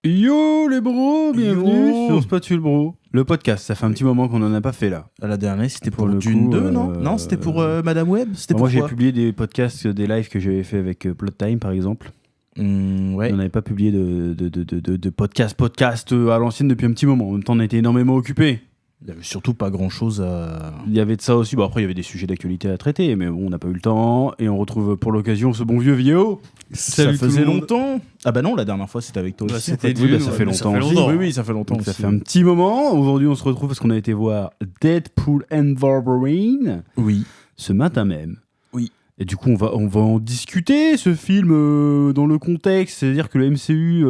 Yo les bros, bienvenue Yo. sur Spatule Bro, le podcast. Ça fait un petit moment qu'on en a pas fait là. À la dernière, c'était pour le Dune coup, 2, non Non, c'était pour Madame Web. C'était Moi pour j'ai quoi publié des podcasts, des lives que j'avais fait avec Plot Time par exemple. Ouais. On n'avait pas publié de podcast à l'ancienne depuis un petit moment. En même temps, on a été énormément occupés. Il y avait surtout pas grand chose à. Il y avait de ça aussi. Bon, après, il y avait des sujets d'actualité à traiter, mais bon, on n'a pas eu le temps. Et on retrouve pour l'occasion ce bon vieux Vio. Ça Salut tout faisait le monde. longtemps. Ah bah non, la dernière fois c'était avec toi Bah, aussi. c'était en fait. Oui, Dune, bah, ça fait ouais, longtemps. ça fait aussi. longtemps. Oui, ça fait longtemps. Donc ça aussi. fait un petit moment. Aujourd'hui, on se retrouve parce qu'on a été voir Deadpool and Wolverine Oui. ce matin même. Oui. Et du coup, on va en discuter, ce film, dans le contexte. C'est-à-dire que le MCU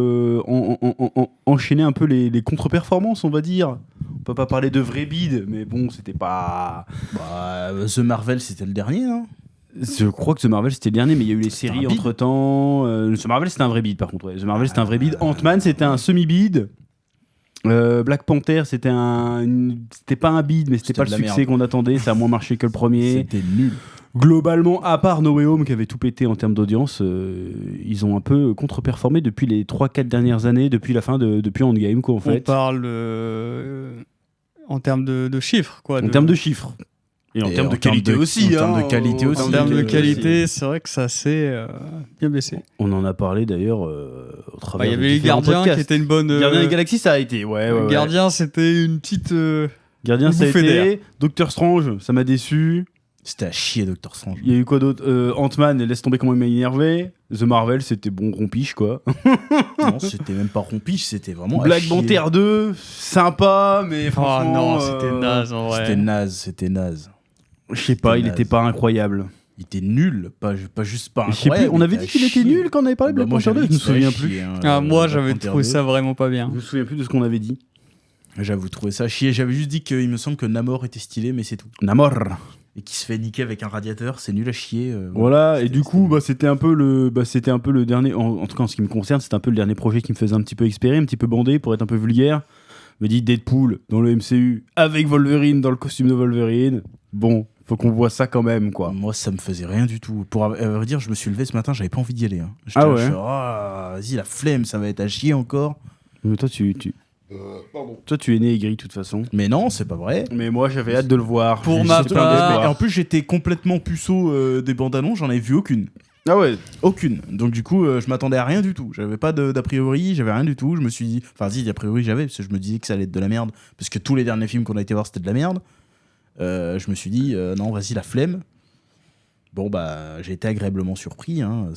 enchaînait un peu les contre-performances, on va dire. On peut pas parler de vrai bide, mais bon, c'était pas... Bah, The Marvel c'était le dernier, non Je crois que The Marvel, c'était le dernier, mais il y a eu les C'était séries un bide. entre-temps. The Marvel, c'était un vrai bide, par contre. Ouais. The Marvel, c'était un vrai bide. Ant-Man, c'était un semi-bide. Black Panther, c'était pas un bide, mais c'était C'était pas de le la succès merde. qu'on attendait. Ça a moins marché que le premier. C'était nul. Globalement, à part No Way Home qui avait tout pété en termes d'audience, ils ont un peu contre-performé depuis les 3-4 dernières années, depuis Endgame, quoi, en On fait. parle en termes de chiffres, quoi. En termes de chiffres. Et en termes de qualité aussi. En termes de qualité aussi. En termes de aussi. qualité, c'est vrai que ça s'est bien baissé. On en a parlé d'ailleurs au travers Il y de avait les différents Gardiens podcasts. qui étaient une bonne. Gardiens des Galaxies, ça a été, ouais. Gardiens, c'était une petite. Gardien, ça a bouffée d'air. été. Doctor Strange, ça m'a déçu. C'était à chier, Doctor Strange. Il y a eu quoi d'autre Ant-Man, laisse tomber comment il m'a énervé. The Marvel, c'était bon rompiche, quoi. Non, c'était même pas rompiche, c'était vraiment. à Black chier. Panther 2, sympa, mais Oh franchement. non, c'était naze en vrai. C'était naze. Je sais pas, il naze. était pas incroyable. Il était nul, pas juste pas Je sais plus, incroyable. on avait dit qu'il était nul quand on avait parlé de Black Moi, Panther 2, j'avais je me dit que c'était souviens à plus. chier, hein, Moi, Black j'avais Panther trouvé 2. ça vraiment pas bien. Je me souviens plus de ce qu'on avait dit. J'avoue trouvé ça à chier. J'avais juste dit qu'il me semble que Namor était stylé, mais c'est tout. Namor. Et qui se fait niquer avec un radiateur, c'est nul à chier. Voilà, et C'était- du coup, c'était un peu le dernier, en tout cas en ce qui me concerne, c'était un peu le dernier projet qui me faisait un petit peu expirer, un petit peu bandé pour être un peu vulgaire. Je me dis Deadpool dans le MCU avec Wolverine dans le costume de Wolverine. Bon, faut qu'on voit ça quand même, quoi. Moi, ça me faisait rien du tout. Pour à vrai dire, je me suis levé ce matin, j'avais pas envie d'y aller. Hein. J'étais Ah là, ouais. je suis, vas-y, la flemme, ça va être à chier encore. Mais toi, toi, tu es né aigri de toute façon. Mais non, c'est pas vrai. Mais moi, j'avais hâte de le voir. Pour J'ai ma surtout part- un espoir. Et en plus, j'étais complètement puceau des bandes annonces, j'en avais vu aucune. Ah ouais. Aucune. Donc du coup, je m'attendais à rien du tout. J'avais pas d'a priori, j'avais rien du tout. Je me suis dit, enfin si, d'a priori j'avais, parce que je me disais que ça allait être de la merde, parce que tous les derniers films qu'on a été voir c'était de la merde. Je me suis dit, non, vas-y, la flemme. Bon bah, j'ai été agréablement surpris. Hein,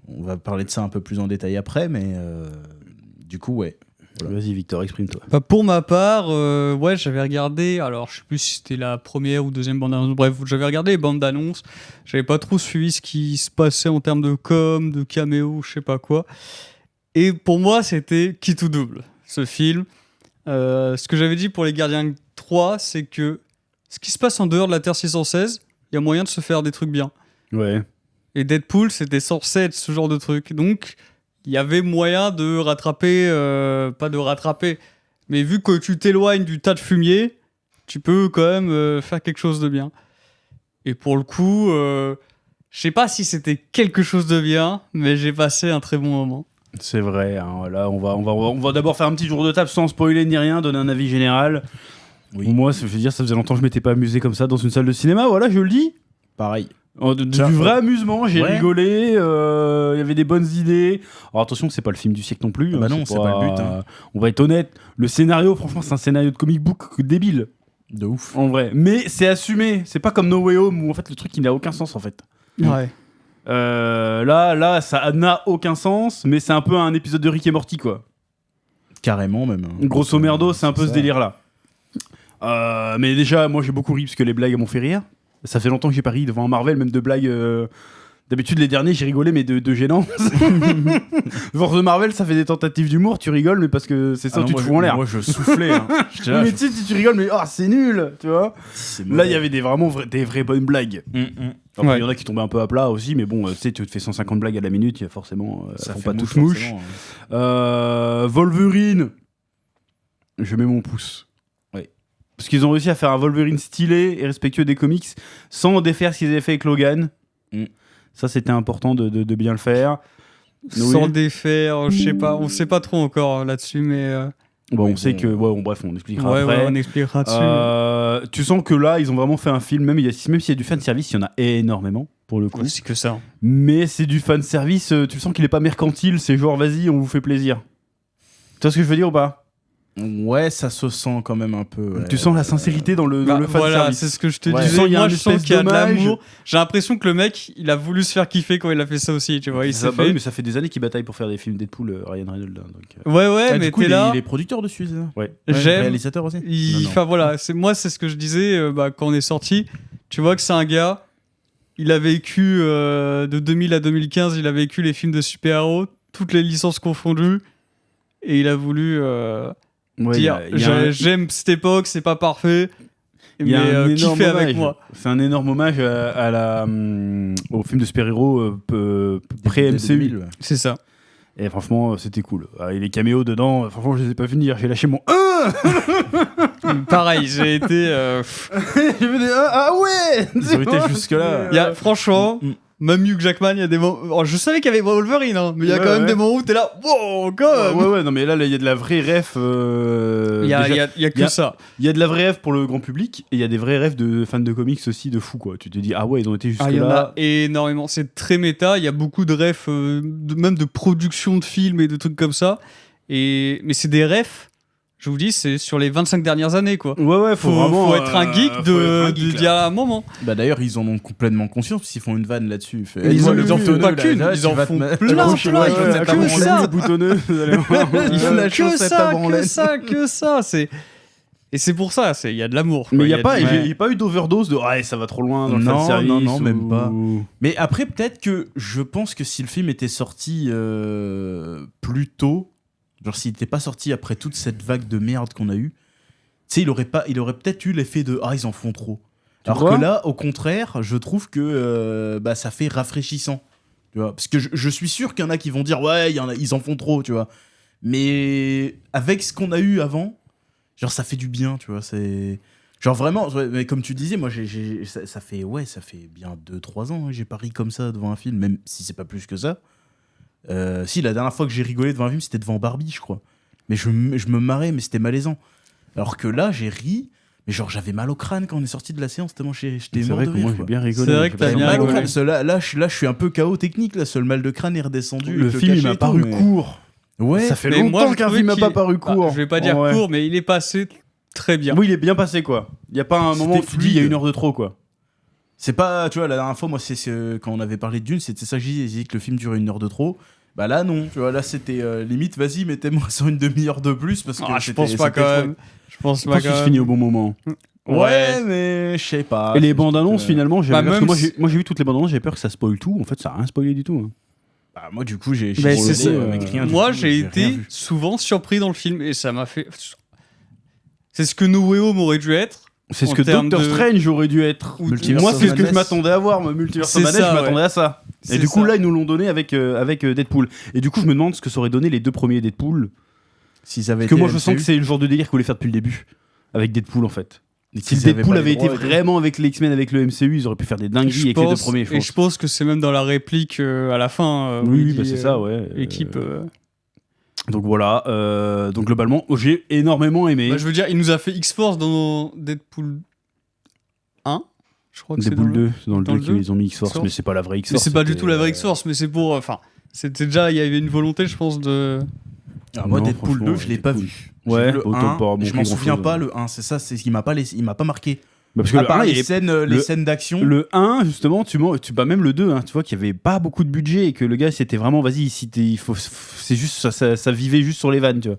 on va parler de ça un peu plus en détail après, mais du coup, ouais. Voilà. Vas-y, Victor, exprime-toi. Bah, pour ma part, ouais, j'avais regardé, alors je sais plus si c'était la première ou deuxième bande-annonce, bref, j'avais regardé les bandes d'annonces, j'avais pas trop suivi ce qui se passait en termes de com, de caméo, je sais pas quoi. Et pour moi, c'était qui tout double, ce film. Ce que j'avais dit pour les Gardiens 3, c'est que ce qui se passe en dehors de la Terre 616, il y a moyen de se faire des trucs bien. Ouais. Et Deadpool, c'était censé être ce genre de truc. Donc, il y avait moyen de rattraper, pas de rattraper, mais vu que tu t'éloignes du tas de fumier, tu peux quand même faire quelque chose de bien. Et pour le coup, je sais pas si c'était quelque chose de bien, mais j'ai passé un très bon moment. C'est vrai. Hein, là, on va d'abord faire un petit tour de table sans spoiler ni rien, donner un avis général. Oui. Moi, ça veut dire, ça faisait longtemps que je m'étais pas amusé comme ça dans une salle de cinéma. Voilà, je le dis. Pareil. Du Ça, vrai ouais. amusement, j'ai Ouais. rigolé, il y avait des bonnes idées. Alors attention, c'est pas le film du siècle non plus. Ah bah non, c'est pas le but, hein. On va être honnête, le scénario, franchement, c'est un scénario de comic book débile, De ouf. en vrai. Mais c'est assumé, c'est pas comme No Way Home où en fait le truc il n'a aucun sens en fait. Ouais. Là, ça n'a aucun sens, mais c'est un peu un épisode de Rick et Morty quoi. Carrément même. Hein. Grosso merdo, c'est un peu ce ça. délire là. Mais déjà, moi j'ai beaucoup ri parce que les blagues m'ont fait rire. Ça fait longtemps que j'ai pas ri devant un Marvel, même de blagues. D'habitude, les derniers, j'ai rigolé, mais de gênant. Devant The Marvel, ça fait des tentatives d'humour, tu rigoles, mais parce que c'est ça, non, tu moi, te fous en l'air. Moi je soufflais. Hein. J'étais là, Mais tu sais, tu rigoles, mais c'est nul, tu vois. c'est Là, il y avait des vraies bonnes blagues. Après, Ouais. il y en a qui tombaient un peu à plat aussi, mais bon, tu sais, tu te fais 150 blagues à la minute, il y a forcément. Ça font fait pas mouche, tous mouche. forcément, hein. Wolverine, je mets mon pouce. Ouais. Parce qu'ils ont réussi à faire un Wolverine stylé et respectueux des comics sans défaire ce qu'ils avaient fait avec Logan. Mm. Ça, c'était important de bien le faire. sans défaire, je sais pas, on sait pas trop encore là-dessus, mais Bon, Oui, on sait bon. que. Ouais, bon, bref, on expliquera ouais, après. on expliquera dessus. Tu sens que là, ils ont vraiment fait un film, même s'il y a du fan service, il y en a énormément pour le coup. Ouais, c'est que ça. Mais c'est du fan service, tu sens qu'il est pas mercantile, c'est genre vas-y, on vous fait plaisir. Tu vois ce que je veux dire ou pas? Ouais, ça se sent quand même un peu. Ouais. Tu sens la sincérité dans le fan voilà, service. c'est ce que je te Ouais. disais. Tu sens, il y a Moi, un je sens espèce qu'il y a de d'hommage. l'amour. J'ai l'impression que le mec, il a voulu se faire kiffer quand il a fait ça aussi, tu vois. Il s'est Bah fait. oui, mais ça fait des années qu'il bataille pour faire des films Deadpool, Ryan Reynolds. Hein, donc, Ouais, Ah, mais du coup, t'es là. il est producteur dessus, c'est ça ouais. J'aime. Réalisateur aussi. Non. Enfin voilà, moi c'est ce que je disais quand on est sorti. Tu vois que c'est un gars, il a vécu de 2000 à 2015, il a vécu les films de super-héros, toutes les licences confondues, et il a voulu Ouais, dire j'aime cette époque, c'est pas parfait, il y a mais un énorme kiffez hommage. avec moi. C'est un énorme hommage au film de super-héros pré-MCU. 2000, ouais. C'est ça. Et franchement, c'était cool. Et les caméos dedans, franchement, je les ai pas venir. J'ai lâché mon Pareil, j'ai été. J'ai fait des ah ouais. Ils ont été jusque-là. Il y a, franchement, Mm. même Hugh Jackman, il y a des moments. Oh, je savais qu'il y avait Wolverine, hein, mais il y a Ouais, quand même ouais. des moments où t'es là, wow, quand même. Ouais, non, mais là, il y a de la vraie ref. Il y a, déjà, il y a que il y a- ça. il y a de la vraie ref pour le grand public et il y a des vrais rêves de fans de comics aussi de fou quoi. Tu te dis ah ouais ils ont été jusque Ah, il y en a là. énormément. C'est très méta. Il y a beaucoup de refs, même de production de films et de trucs comme ça. Mais c'est des refs, je vous dis, c'est sur les 25 dernières années, quoi. Ouais Faut vraiment être un geek faut être un geek, d'il y a un moment. Bah d'ailleurs, ils en ont complètement conscience parce qu'ils font une vanne là-dessus. Fait, Ils aide-moi, en le font butonneux, pas là, qu'une, là, ils tu en vas te font mettre- plein, tu vas plein, te ils mettre font ta que branlette. ça. boutonneux. Vous allez voir. Il faut la Que chaussette à ça, branlette. que ça. Et c'est pour ça, il y a de l'amour. Mais quoi. il y a pas du- il y a pas eu d'overdose de ouais ça va trop loin dans le Non, fanservice non, même pas. ou- Mais après, peut-être que je pense que si le film était sorti plus tôt, genre s'il n'était pas sorti après toute cette vague de merde qu'on a eue, tu sais, il aurait peut-être eu l'effet de ah ils en font trop. Alors crois que là, au contraire, je trouve que bah, ça fait rafraîchissant. Tu vois, parce que je suis sûr qu'il y en a qui vont dire ouais ils en font trop, tu vois. Mais avec ce qu'on a eu avant, genre ça fait du bien, tu vois. C'est genre vraiment, ouais, mais comme tu disais, moi ça fait bien 2-3 ans, hein, j'ai pas ri comme ça devant un film, même si c'est pas plus que ça. Si la dernière fois que j'ai rigolé devant un film, c'était devant Barbie, je crois. Mais je me marrais, mais c'était malaisant. Alors que là, j'ai ri, mais genre j'avais mal au crâne quand on est sorti de la séance, tellement j'étais C'est mort vrai de que rire. moi j'ai quoi. bien rigolé. C'est vrai que J'ai pas t'as bien Mal au rigolé. crâne, parce que là, je suis un peu KO technique, là, seul mal de crâne est redescendu. le avec film il cachet m'a et paru tout, mais- court. Ouais, Ça fait Mais moi, longtemps je qu'un trouvais film m'a qu'il- pas paru court. je vais pas dire Ouais. court, mais il est passé très bien. Oui, il est bien passé quoi. Il y a pas un moment où C'était tu dis il y a fluide. 1 heure de trop quoi. c'est pas, tu vois, la dernière fois, moi, quand on avait parlé de Dune, c'était ça que je disais que le film durait 1 heure de trop. Bah là, non, tu vois, là, c'était limite, vas-y, mettez-moi sur une demi-heure de plus parce que Ah, je c'était- pense pas c'était quand chouette. même. Je pense Je pas pense qu'il quand se même. finit au bon moment. Ouais, mais je sais pas. Et les c'est bandes juste, annonces finalement, Bah, parce que même moi si- j'ai vu toutes les bandes annonces, j'ai peur que ça spoil tout. En fait, ça a rien spoilé du tout. hein. Bah, moi, du coup, j'ai Mais regardé, c'est ça. avec rien du Moi, tout, j'ai rien été vu. souvent surpris dans le film et ça m'a fait. C'est ce que No Way Home aurait dû être. C'est ce En que termes Doctor de- Strange aurait dû être. Ou- Multiverse Moi, of c'est ce que je Madness. m'attendais à voir. Multiverse C'est of Madness, ça, je m'attendais ouais. à ça. Et C'est du coup, ça. là, ils nous l'ont donné avec Deadpool. Et du coup, je me demande ce que ça aurait donné les 2 premiers Deadpool. S'ils avaient Parce que été moi, je sens MCU, que c'est le genre de délire qu'ils voulaient faire depuis le début. Avec Deadpool, en fait. et Si le qu'ils avaient Deadpool pas avait les été droits et tout. vraiment avec les X-Men, avec le MCU, ils auraient pu faire des dingueries avec les 2 premiers, je et pense. je pense que c'est même dans la réplique à la fin. où Oui, il oui, bah, dit, c'est ça, ouais. Équipe. Donc voilà. Donc globalement, j'ai énormément aimé. Bah, je veux dire, il nous a fait X-Force dans Deadpool 1. Je crois que c'est Deadpool dans le- 2, c'est dans le dans 2 le deux. qu'ils ont mis X-Force, X-Force. mais c'est pas la vraie Mais X-Force. c'est pas du c'était- tout la vraie X-Force, mais c'est pour. Enfin, c'était déjà. Il y avait une volonté, je pense, de. Alors, moi, Non, Deadpool franchement, 2, je l'ai pas Deadpool. vu. Ouais, J'ai vu le autant 1, pas montrer je m'en souviens grand-chose. pas, le 1, c'est ça, c'est ce qui m'a pas marqué. Bah, parce que À le part 1, les il est- scènes, les scènes d'action. Le 1, justement, bah, même le 2, hein, tu vois qu'il y avait pas beaucoup de budget et que le gars, c'était vraiment, vas-y, c'est juste, ça vivait juste sur les vannes, tu vois.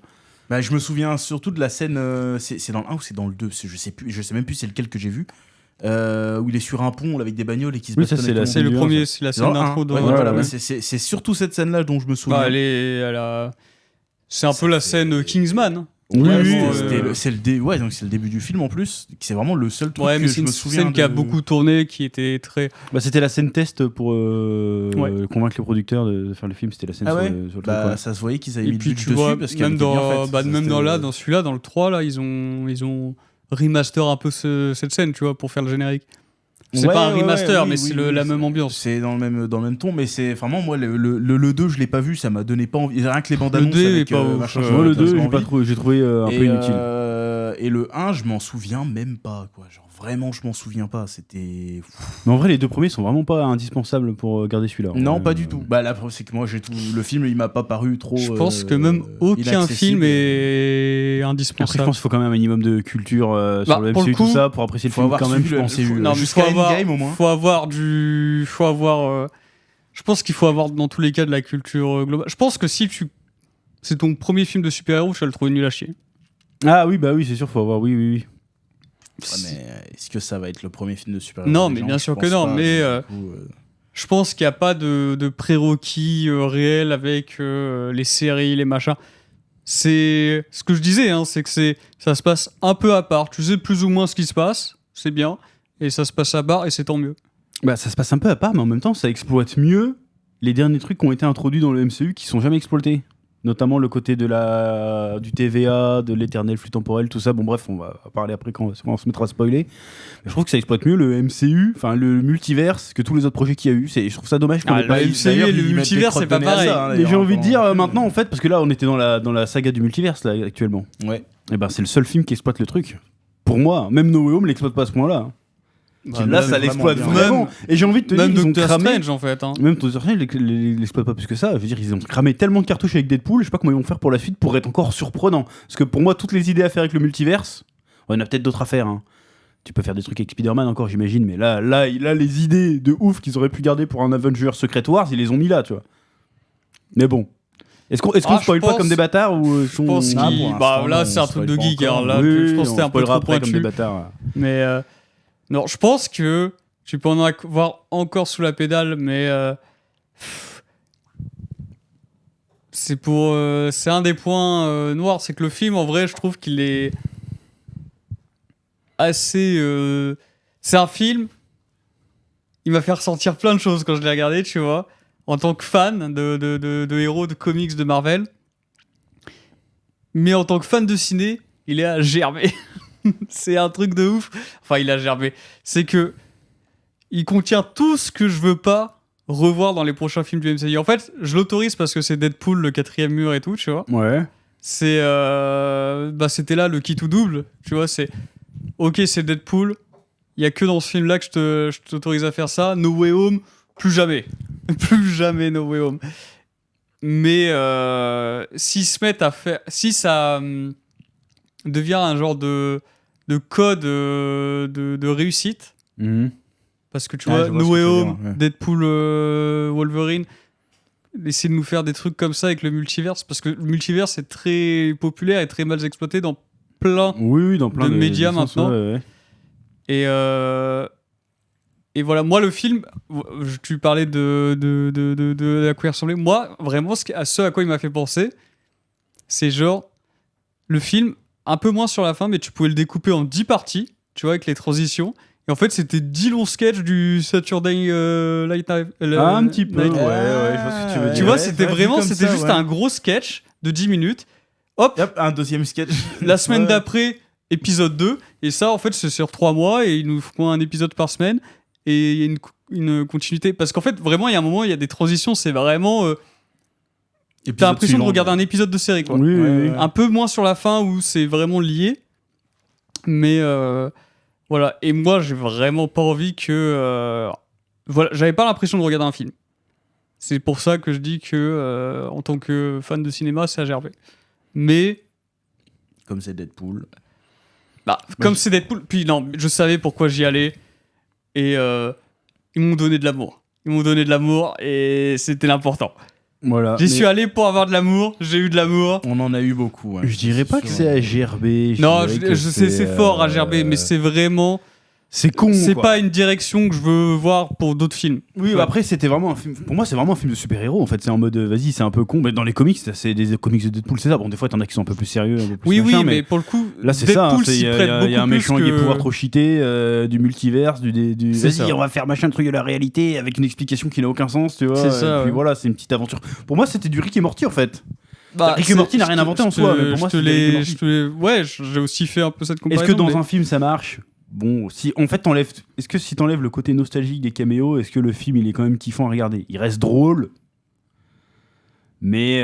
Bah, je me souviens surtout de la scène. C'est dans le 1 ou c'est dans le 2 parce que je sais même plus c'est lequel que j'ai vu. Où il est sur un pont là, avec des bagnoles et qui se Oui, ça, bastonnent c'est avec la tout C'est monde. le du un, premier, c'est la C'est dans scène le 1. d'intro de. Ouais, voilà, ouais. mais c'est surtout cette scène-là dont je me souviens. Bah, c'est un peu la scène Kingsman. hein. Oui, Ouais, oui, donc c'est le début du film en plus. C'est vraiment le seul truc Ouais, mais que c'est je une me souviens. scène qui a beaucoup tourné, qui était très. Bah, c'était la scène test pour Ouais. convaincre les producteurs de faire le film, c'était la scène Ah sur, ouais sur le bah, truc, ouais. ça se voyait qu'ils avaient Et mis puis le budget tu vois, dessus parce qu'elle même était bien dans, faite. bah, Ça, même c'était- dans dans celui-là, dans le 3, là, ils ont remaster un peu cette scène, tu vois, pour faire le générique. C'est Ouais, pas un ouais, remaster, oui, mais oui, c'est oui, la même ambiance. C'est dans le même ton, mais c'est vraiment moi le 2 je l'ai pas vu, ça m'a donné pas envie. Rien que les bandes Le annonces 2 avec est pas ouf, machin, ouais. ça Moi, m'a le 2, quasiment j'ai envie. trouvé un peu inutile. Et le 1, je m'en souviens même pas quoi. Genre vraiment, je m'en souviens pas. C'était Mais en vrai, les deux premiers sont vraiment pas indispensables pour garder celui-là. non, pas du tout. Bah la preuve c'est que moi le film il m'a pas paru trop. Je pense que même aucun film est Après, je indispensable. pense qu'il faut quand même un minimum de culture sur le pour MCU le coup, tout ça pour apprécier le faut film avoir quand même. suivi Je le- pense que c'est faut- vu. Non, mais jusqu'à Endgame, au moins. faut avoir je pense qu'il faut avoir dans tous les cas de la culture globale. Je pense que si c'est ton premier film de super-héros, tu vas le trouver nul à chier. Ah oui, bah oui, c'est sûr, faut avoir. Oui, oui, oui. Ouais, mais est-ce que ça va être le premier film de super-héros Non, des mais gens bien Je sûr pense que non, pas, mais, donc, du coup, Je pense qu'il n'y a pas de prérequis réels avec les séries, les machins. C'est ce que je disais, hein, c'est que ça se passe un peu à part. Tu sais plus ou moins ce qui se passe, c'est bien, et ça se passe à part et c'est tant mieux. Bah, ça se passe un peu à part, mais en même temps, ça exploite mieux les derniers trucs qui ont été introduits dans le MCU qui sont jamais exploités. Notamment le côté du TVA, de l'éternel flux temporel, tout ça. Bon, bref, on va parler après quand on se mettra à spoiler. Mais je trouve que ça exploite mieux le MCU, enfin le multiverse, que tous les autres projets qu'il y a eu. Je trouve ça dommage qu'on ait pas le eu. MCU d'ailleurs, et le ils mettent multivers, des c'est pas crottes de nez à pareil. ça, hein, Mais d'ailleurs, j'ai envie de dire pendant- maintenant, en fait, parce que là, on était dans la saga du multiverse, là, actuellement. Ouais. Et ben, c'est le seul film qui exploite le truc. Pour moi, même No Way Home l'exploite pas à ce point-là. Bah, Là, même ça l'exploite bien. vraiment. Et j'ai envie de te dire, Même ils ont Doctor cramé. Strange en fait. Hein. Même Doctor Strange l'exploite pas plus que ça. Je veux dire, ils ont cramé tellement de cartouches avec Deadpool, je sais pas comment ils vont faire pour la suite pour être encore surprenant. Parce que pour moi, toutes les idées à faire avec le multiverse, il y en a peut-être d'autres à faire. Hein. Tu peux faire des trucs avec Spider-Man encore, j'imagine, mais là, les idées de ouf qu'ils auraient pu garder pour un Avenger Secret Wars, ils les ont mis là, tu vois. Mais bon. Est-ce qu'on spoil je pas pense- comme des bâtards ou Je pense Ah, qu'il. pour Bah l'instant, là, non, c'est un on truc de spoil geek. pas Alors encore. là, Oui, je pense que on c'était un peu spoilera trop après comme des pointu. bâtards. Mais non, je pense que tu peux en avoir encore sous la pédale, mais c'est un des points noirs, c'est que le film, en vrai, je trouve qu'il est assez. C'est un film. Il m'a fait ressentir plein de choses quand je l'ai regardé, tu vois, en tant que fan de héros de comics de Marvel. Mais en tant que fan de ciné, il est à gerber. C'est un truc de ouf. Enfin, il a gerbé. C'est que il contient tout ce que je veux pas revoir dans les prochains films du MCU. En fait, je l'autorise parce que c'est Deadpool, le 4e mur et tout, tu vois. Ouais. C'est c'était là le qui tout double, tu vois. C'est ok, c'est Deadpool. Il y a que dans ce film-là que je t'autorise à faire ça. No Way Home, plus jamais, plus jamais No Way Home. Mais s'ils se mettent à faire, si ça devient un genre de code de réussite. Mhm. Parce que tu Ah, vois, je vois No ce que Way tu veux Home, dire, ouais. Deadpool, Wolverine, essayer de nous faire des trucs comme ça avec le multiverse, parce que le multiverse est très populaire et très mal exploité dans plein. Oui, dans plein de médias sens, maintenant. ouais. Et voilà, moi le film, tu parlais de à quoi il ressemblait. Moi, vraiment, ce à quoi il m'a fait penser, c'est genre le film, un peu moins sur la fin, mais tu pouvais le découper en 10 parties, tu vois, avec les transitions. Et en fait, c'était 10 longs sketchs du Saturday Night Live. Un petit peu, Night- ouais, je vois ce que tu veux Tu dire. vois, Ouais, c'était ouais, vraiment, vu comme c'était ça, juste ouais. un gros sketch de 10 minutes. Hop, Hop, un deuxième sketch. la semaine Ouais. d'après, épisode 2. Et ça, en fait, c'est sur 3 mois et ils nous font un épisode par semaine. Et il y a une continuité. Parce qu'en fait, vraiment, il y a un moment, il y a des transitions. C'est vraiment. T'as l'impression de regarder un épisode de série, quoi. Oui, oui, oui. Un peu moins sur la fin où c'est vraiment lié. Mais voilà. Et moi, j'ai vraiment pas envie que. Voilà, j'avais pas l'impression de regarder un film. C'est pour ça que je dis que, en tant que fan de cinéma, c'est à gerber. Mais. Comme c'est Deadpool. Comme c'est Deadpool, puis non, je savais pourquoi j'y allais. Et ils m'ont donné de l'amour. Ils m'ont donné de l'amour et c'était l'important. Voilà. J'y suis allé pour avoir de l'amour, j'ai eu de l'amour. On en a eu beaucoup. Ouais. Je dirais pas que c'est à gerber. Non, dirais que je sais, c'est fort à gerber, mais c'est vraiment. C'est con. C'est quoi. pas une direction que je veux voir pour d'autres films. Oui, Ouais. après c'était vraiment un film. Pour moi, c'est vraiment un film de super-héros. En fait, c'est en mode vas-y, c'est un peu con. Mais dans les comics, c'est des comics de Deadpool, c'est ça. Bon, des fois, t'en as qui sont un peu plus sérieux, un peu plus Oui, machin, mais pour le coup, là, c'est ça. Deadpool Il s'y y prête a beaucoup un méchant plus avec des que- pouvoirs trop cheatés, du multiverse, du C'est vas-y, ça. on va faire machin truc de la réalité avec une explication qui n'a aucun sens, tu vois. C'est ça, Et puis ouais. voilà, c'est une petite aventure. Pour moi, c'était du Rick et Morty en fait. Bah, Rick et Morty n'a rien je te- inventé en je soi, te- mais pour moi, je te c'est Rick et l'ai- Morty. je te l'ai- Ouais, j'ai aussi fait un peu cette Est-ce comparaison. que dans mais- un film ça marche? bon, si en fait t'enlèves, est-ce que si t'enlèves le côté nostalgique des caméos, est-ce que le film il est quand même kiffant à regarder? Il reste drôle, mais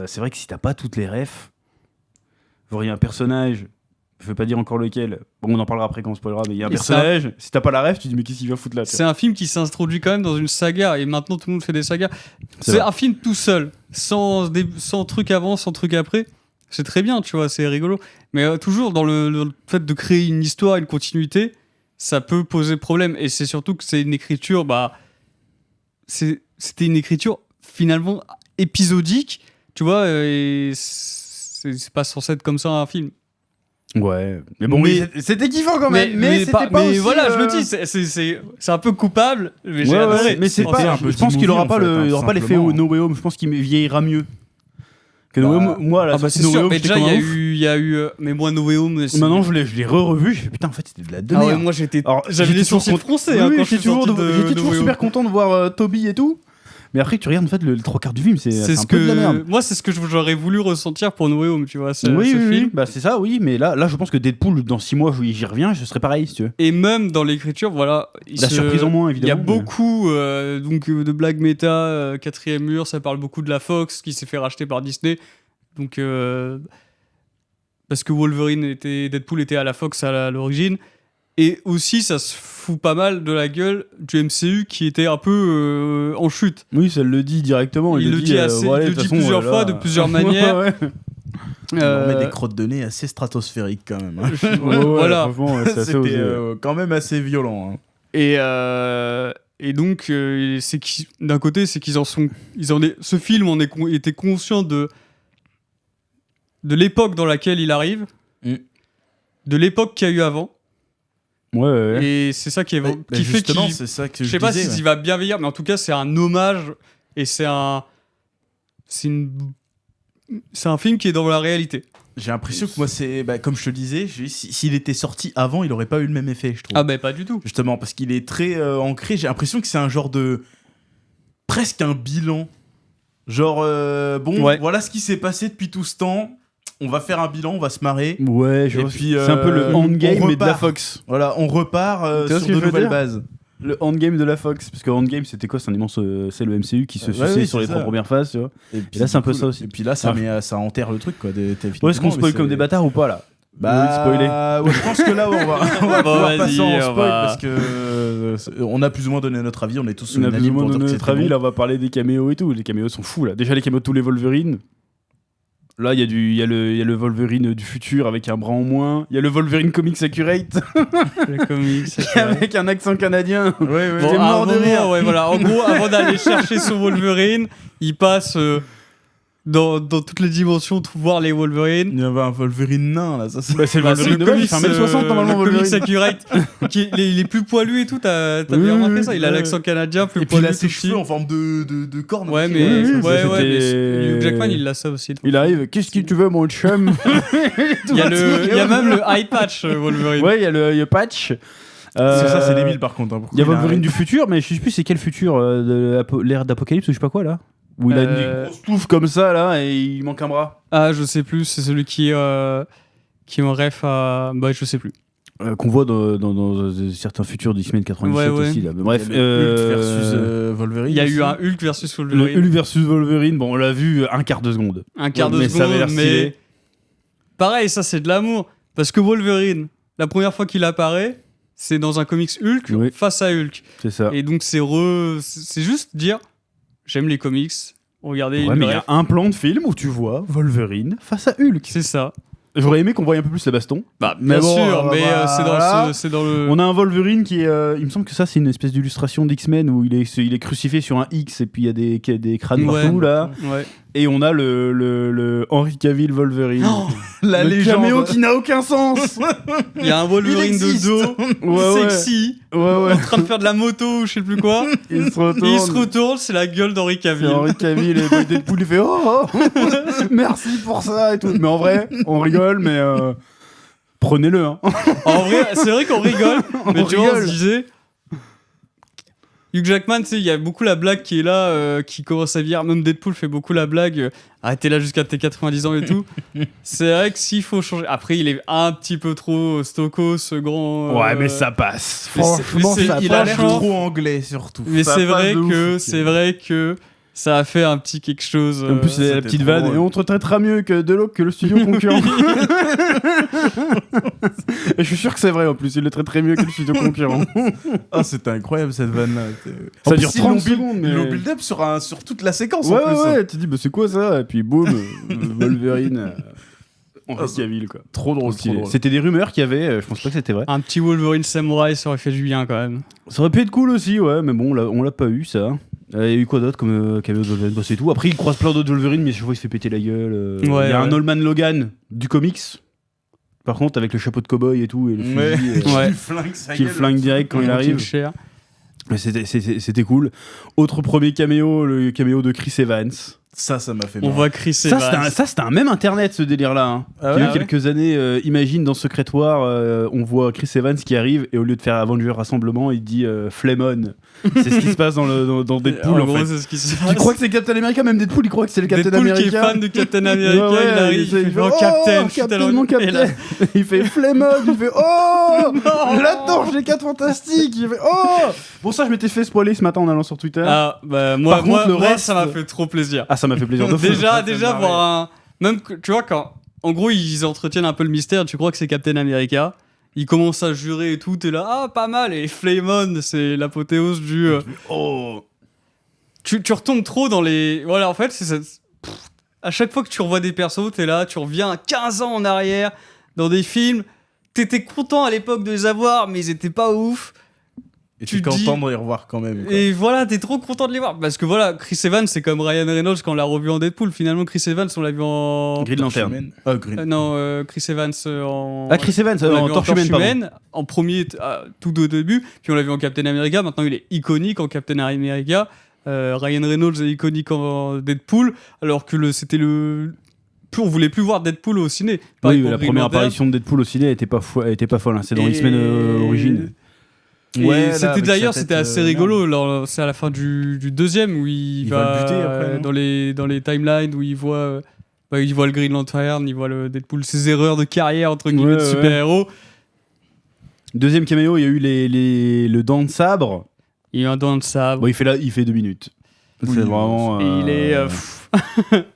c'est vrai que si t'as pas toutes les refs, il y a un personnage, je vais pas dire encore lequel, bon on en parlera après quand on spoilera, mais il y a un Et personnage, si t'as pas la ref, tu te dis mais qu'est-ce qu'il vient foutre là? C'est un film qui s'introduit quand même dans une saga et maintenant tout le monde fait des sagas. C'est vrai. un film tout seul, sans truc avant, sans truc après. C'est très bien, tu vois, c'est rigolo. Mais toujours dans le fait de créer une histoire, une continuité, ça peut poser problème. Et c'est surtout que c'est une écriture, c'était une écriture finalement épisodique, tu vois, et c'est pas censé être comme ça un film. Ouais, mais bon, Mais- c'était kiffant quand même, mais c'était pas mais aussi, voilà, je le dis, c'est un peu coupable, mais j'ai Ouais, adoré. ouais, mais c'est En pas. fait, un Je petit pense qu'il aura movie, pas en fait, il aura pas l'effet simplement. No Way Home. Je pense qu'il vieillira mieux. Que Bah, No Way Home, moi, la Ah bah c'est No Way sûr, Home, mais j'étais déjà comme un ouf. il y a eu mais moi No Way Home c'est- Maintenant, je l'ai re-revu. J'ai fait putain, en fait, c'était de la de Ah ouais, merde. moi j'étais Alors, j'avais j'étais les sourcils toujours froncés Oui, hein, oui, quand je suis j'étais toujours, sorti de j'étais No toujours Way super Home. content de voir Toby et tout. Mais après, tu regardes en fait le trois quarts du film, c'est C'est un ce peu de la merde. que moi c'est ce que j'aurais voulu ressentir pour No Way Home, tu vois, ce Oui, film. oui, bah c'est ça, oui. Mais là, je pense que Deadpool, dans 6 mois, j'y reviens, je serais pareil, si tu veux. Et même dans l'écriture, voilà, La surprise en moins, il y a évidemment. beaucoup de blagues méta, quatrième mur, ça parle beaucoup de la Fox qui s'est fait racheter par Disney. Donc parce que Deadpool était à la Fox à l'origine. Et aussi, ça se fout pas mal de la gueule du MCU qui était un peu en chute. Oui, ça le dit directement. Il le dit assez- ouais, il de le toute dit façon, plusieurs là- fois, de plusieurs manières. Ouais, On met Euh, des crottes de nez assez stratosphériques quand même. hein. ouais, ouais, voilà. franchement, ouais, c'est assez C'était osé. quand même assez violent. hein. Et donc, d'un côté, c'est qu'ils ce film était conscient de l'époque dans laquelle il arrive, Mm. de l'époque qu'il y a eu avant. Ouais, ouais. Et c'est ça qui, Bah, qui fait justement, qu'il. c'est ça que Je sais pas disais, s'il va bien vieillir, mais en tout cas, c'est un hommage et c'est un film qui est dans la réalité. J'ai l'impression que moi, comme je te le disais, s'il était sorti avant, il aurait pas eu le même effet, je trouve. Ah, ben pas du tout. Justement, parce qu'il est très ancré. J'ai l'impression que c'est un genre de. Presque un bilan. Genre, Ouais. voilà ce qui s'est passé depuis tout ce temps. On va faire un bilan, on va se marrer. Ouais, je Et vois. puis, C'est un peu le endgame on mais de la repart. Fox. Voilà, on repart Tu vois ce sur que de je veux nouvelles dire bases. Le endgame de la Fox. Parce que endgame, c'était quoi? C'est un immense. C'est le MCU qui se Ouais, suçait oui, sur c'est les ça. 3 premières phases, tu vois. Et là, c'est un du peu coup, ça aussi. Et puis là, ça enterre le truc, quoi. Est-ce qu'on spoil comme des bâtards ou pas là? Spoiler. Ouais, je pense que là, on va Bon, pouvoir vas-y, passer en on spoil va- parce que on a plus ou moins donné notre avis. On est tous On a plus ou unanimes moins pour dire donné que c'est notre très avis, bon. là on va parler des caméos et tout. Les caméos sont fous là. Déjà les caméos de tous les Wolverine. Là il y a le Wolverine du futur avec un bras en moins. Il y a le Wolverine Comics Accurate Le comics, avec un accent canadien. Ouais, ouais. Bon, J'étais à un mort de moment, rire. ouais, voilà. En gros, avant d'aller chercher son Wolverine, il passe dans toutes les dimensions voir les Wolverines. Il y avait un Wolverine nain là. Ça, Bah, c'est le Bah, Wolverine de base, il fait 1m60 normalement le comics Wolverine. Accurate, il est plus poillu et tout, t'as Oui, bien oui, remarqué ça, il a ouais. l'accent canadien, plus Et puis poillu. il a ses tout cheveux petit. en forme de corne. Ouais, aussi, mais, Oui, ouais, ça, ouais, mais c'était- Hugh Jackman, il a ça aussi. Il arrive, qu'est-ce que tu veux mon chum? Il y a même le eye patch Wolverine. Ouais, il y a le patch. Parce que ça c'est débile par contre. hein. Il y a Pourquoi Wolverine un- du futur, mais je sais plus c'est quel futur de l'ère d'Apocalypse ou je sais pas quoi là. Où il a une grosse touffe comme ça là et il manque un bras. Ah, je sais plus, c'est celui qui est en ref à. Bah, je sais plus. Qu'on voit dans certains futurs d'X-Men 97 Ouais, ouais. aussi là. Mais bref, Il y a le Hulk versus Wolverine. Il y a aussi. eu un Hulk versus le Wolverine. Hulk versus Wolverine, bon on l'a vu un quart de seconde. Un quart de Mais ça avait seconde, l'air mais stylé. pareil, ça c'est de l'amour. Parce que Wolverine, la première fois qu'il apparaît, c'est dans un comics Hulk Oui. face à Hulk. C'est ça. Et donc c'est juste dire, j'aime les comics, regardez Ouais, une mais il y ref. a un plan de film où tu vois Wolverine face à Hulk. C'est ça. J'aurais aimé qu'on voie un peu plus la baston. Bah, Mais bien bon, sûr, mais voilà. c'est dans le. On a un Wolverine qui est. Il me semble que ça, c'est une espèce d'illustration d'X-Men où il est crucifié sur un X et puis il y a des crânes Ouais. partout là. Ouais. Et on a le Henry Cavill Wolverine. La le légende. caméo qui n'a aucun sens. Il y a un Wolverine de existe. dos, Ouais, sexy, ouais, ouais. en train de faire de la moto ou je sais plus quoi. Il se retourne. Il se retourne, c'est la gueule d'Henry C'est Cavill. Henry Cavill et Deadpool il fait oh, oh merci pour ça et tout. Mais en vrai, on rigole, mais prenez-le. Hein. En vrai, c'est vrai qu'on rigole, mais On tu vois, on se rigole. disait. Hugh Jackman, tu sais, il y a beaucoup la blague qui est là, qui commence à venir. Même Deadpool fait beaucoup la blague. Arrêtez là jusqu'à tes 90 ans et tout. C'est vrai que s'il faut changer. Après, il est un petit peu trop stoco, ce grand. Ouais, mais ça passe. mais c'est- Franchement, mais c'est- ça Il passe. a l'air franchement- trop anglais surtout. Mais Ça c'est passe vrai de ouf. que, ça a fait un petit quelque chose. En plus, il y a la c'était petite trop vanne. drôle. Et on te traitera mieux que Delop que le studio concurrent. Et je suis sûr que c'est vrai en plus. Il le traiterait mieux que le studio concurrent. Ah, c'était incroyable cette vanne-là. Ça En dure plus, ils 30 l'ont secondes, mais- Ils l'ont build up sur toute la séquence Ouais, en plus. ouais. Tu te dis, bah, c'est quoi ça? Et puis boum, Wolverine. En Ah, Cavill, quoi. Trop drôle, Trop stylé. trop drôle. C'était des rumeurs qu'il y avait. Je pense pas que c'était vrai. Un petit Wolverine samouraï, ça aurait fait du bien quand même. Ça aurait pu être cool aussi, ouais. Mais bon, on l'a pas eu, ça. Il y a eu quoi d'autre comme caméo de Wolverine? Bah, c'est tout. Après, il croise plein d'autres Wolverine, mais chaque fois, il se fait péter la gueule. Il Ouais, y a un ouais. Old Man Logan du comics. Par contre, avec le chapeau de cow-boy et tout, et le fusil, Ouais. Qui flingue sa qui le gueule. flingue direct quand il arrive. Cher. Mais c'était cool. Autre premier caméo, le caméo de Chris Evans. Ça m'a fait On marrer. voit Chris Ça, Evans. c'était un même internet, ce délire-là. Hein. Ah Il y a ouais, eu quelques années, imagine dans Secret War, on voit Chris Evans qui arrive et au lieu de faire Avenger Rassemblement, il dit Flemon. C'est ce qui se passe dans Deadpool. En En gros, fait. c'est ce qui se Tu passe. crois que c'est Captain America? Même Deadpool, il croit que c'est le Captain Deadpool America. qui est fan de Captain America, Ouais, il arrive, il fait oh, oh, Captain, je suis Captain, tellement- mon et Captain. là- Il fait Flemon, il fait oh la torche des 4 fantastiques. Il fait oh. Bon, ça, je m'étais fait spoiler ce matin en allant sur Twitter. Ah, bah, moi, Par contre, le moi, reste- ça m'a fait trop plaisir. Ah, ça m'a fait plaisir de fou. Déjà, fait déjà marrer. voir un. Même, tu vois, quand. En gros, ils entretiennent un peu le mystère, tu crois que c'est Captain America. Il commence à jurer et tout, t'es là, ah, pas mal. Et Flamon, c'est l'apothéose du. Oh. Tu retombes trop dans les. Voilà, en fait, c'est cette. À chaque fois que tu revois des persos, t'es là, tu reviens 15 ans en arrière dans des films. T'étais content à l'époque de les avoir, mais ils étaient pas ouf. Et tu tu es dis- content de les revoir quand même. quoi. Et voilà, t'es trop content de les voir. Parce que voilà, Chris Evans, c'est comme Ryan Reynolds quand on l'a revu en Deadpool. Finalement, Chris Evans, on l'a vu en. Green Lantern. Torchman. Ah, Green. Non, Chris Evans en. Ah, Chris Evans, On l'a en vu Torche Humaine, pardon. en premier, tout au début. Puis on l'a vu en Captain America. Maintenant, il est iconique en Captain America. Ryan Reynolds est iconique en Deadpool. Alors que c'était le. On voulait plus voir Deadpool au ciné. Pareil Oui, pour la Green première Lantern. apparition de Deadpool au ciné était pas folle. Hein. C'est dans Et- X-Men Origins. Et Ouais, là, c'était avec d'ailleurs, sa tête, c'était assez rigolo. C'est à la fin du deuxième où il va va le buter après, non dans les timelines où il voit le Green Lantern, il voit le Deadpool, ses erreurs de carrière entre guillemets Ouais, de ouais. super-héros. Deuxième caméo, il y a eu le dent de sabre. Il y a un don de sabre. Bon, il fait 2 minutes. Oui, C'est vraiment. Et il est.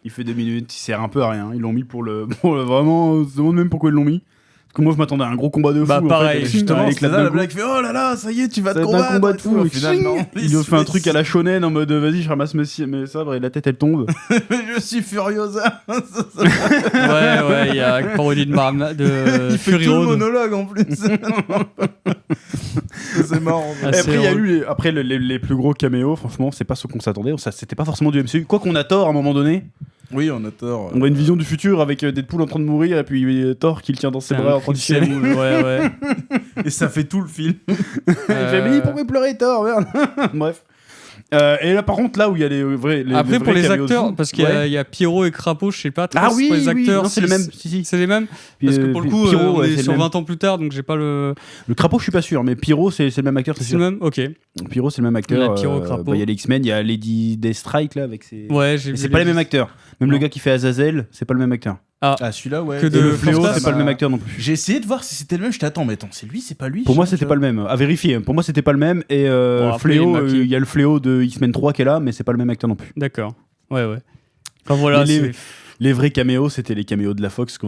Il fait 2 minutes, il sert un peu à rien. Ils l'ont mis pour le vraiment. On se demande même pourquoi ils l'ont mis. Parce que moi, je m'attendais à un gros combat de fou. Bah, en pareil, fait, Justement, avec c'était la ça, la blague fait oh là là, ça y est, tu vas te un combattre. combat et de tout. fou. Au final, non. Il lui fait un truc à la shonen en mode vas-y, je ramasse mes sabres et la tête elle tombe. Je suis Furiosa. Ouais, il y a une parodie de Il fait Fury tout le Road. monologue en plus. C'est marrant. Ah, Et c'est après, il y a drôle. eu les plus gros caméos. Franchement, c'est pas ce qu'on s'attendait. C'était pas forcément du MCU. Quoi qu'on a tort à un moment donné. Oui, on a tort. On a une vision du futur avec Deadpool en train de mourir et puis Thor qui le tient dans ses bras en train de chialer. Ouais. Et ça fait tout le film. Il fait mais pourquoi il pleurait Thor merde. Bref. Et là par contre là où il y a les vrais Après, pour les caméos de acteurs, fou, parce qu'il ouais. y a Pierrot et Crapaud, je sais pas trop Ah si oui, pour les acteurs. non, c'est le même. Si. C'est les mêmes. Puis, Parce que pour le coup, Pyro, on ouais, est c'est sur le même. 20 ans plus tard, donc j'ai pas le. Le crapaud, je suis pas sûr, mais Pyro, c'est le même acteur, c'est C'est le sûr. même. Ok. Pyro, c'est le même acteur. Ouais, Pyro, Crapaud. Il y a les X-Men, il y a Lady Deathstrike là avec ses. Ouais, j'ai Mais vu. c'est pas les mêmes acteurs. Même Non. le gars qui fait Azazel, c'est pas le même acteur. Ah, celui-là, ouais. Que Et de le Fléau, Fantasme. c'est pas le même acteur non plus. J'ai essayé de voir si c'était le même. Je t'attends, mais attends, c'est lui, c'est pas lui. Pour moi, Je sais c'était pas le même. À vérifier. Pour moi, c'était pas le même. Et Bon, après, Fléau, il est maquillé. il y a le Fléau de X-Men 3 qui est là, mais c'est pas le même acteur non plus. D'accord. Ouais. Enfin voilà. Mais les vrais caméos, c'était les caméos de la Fox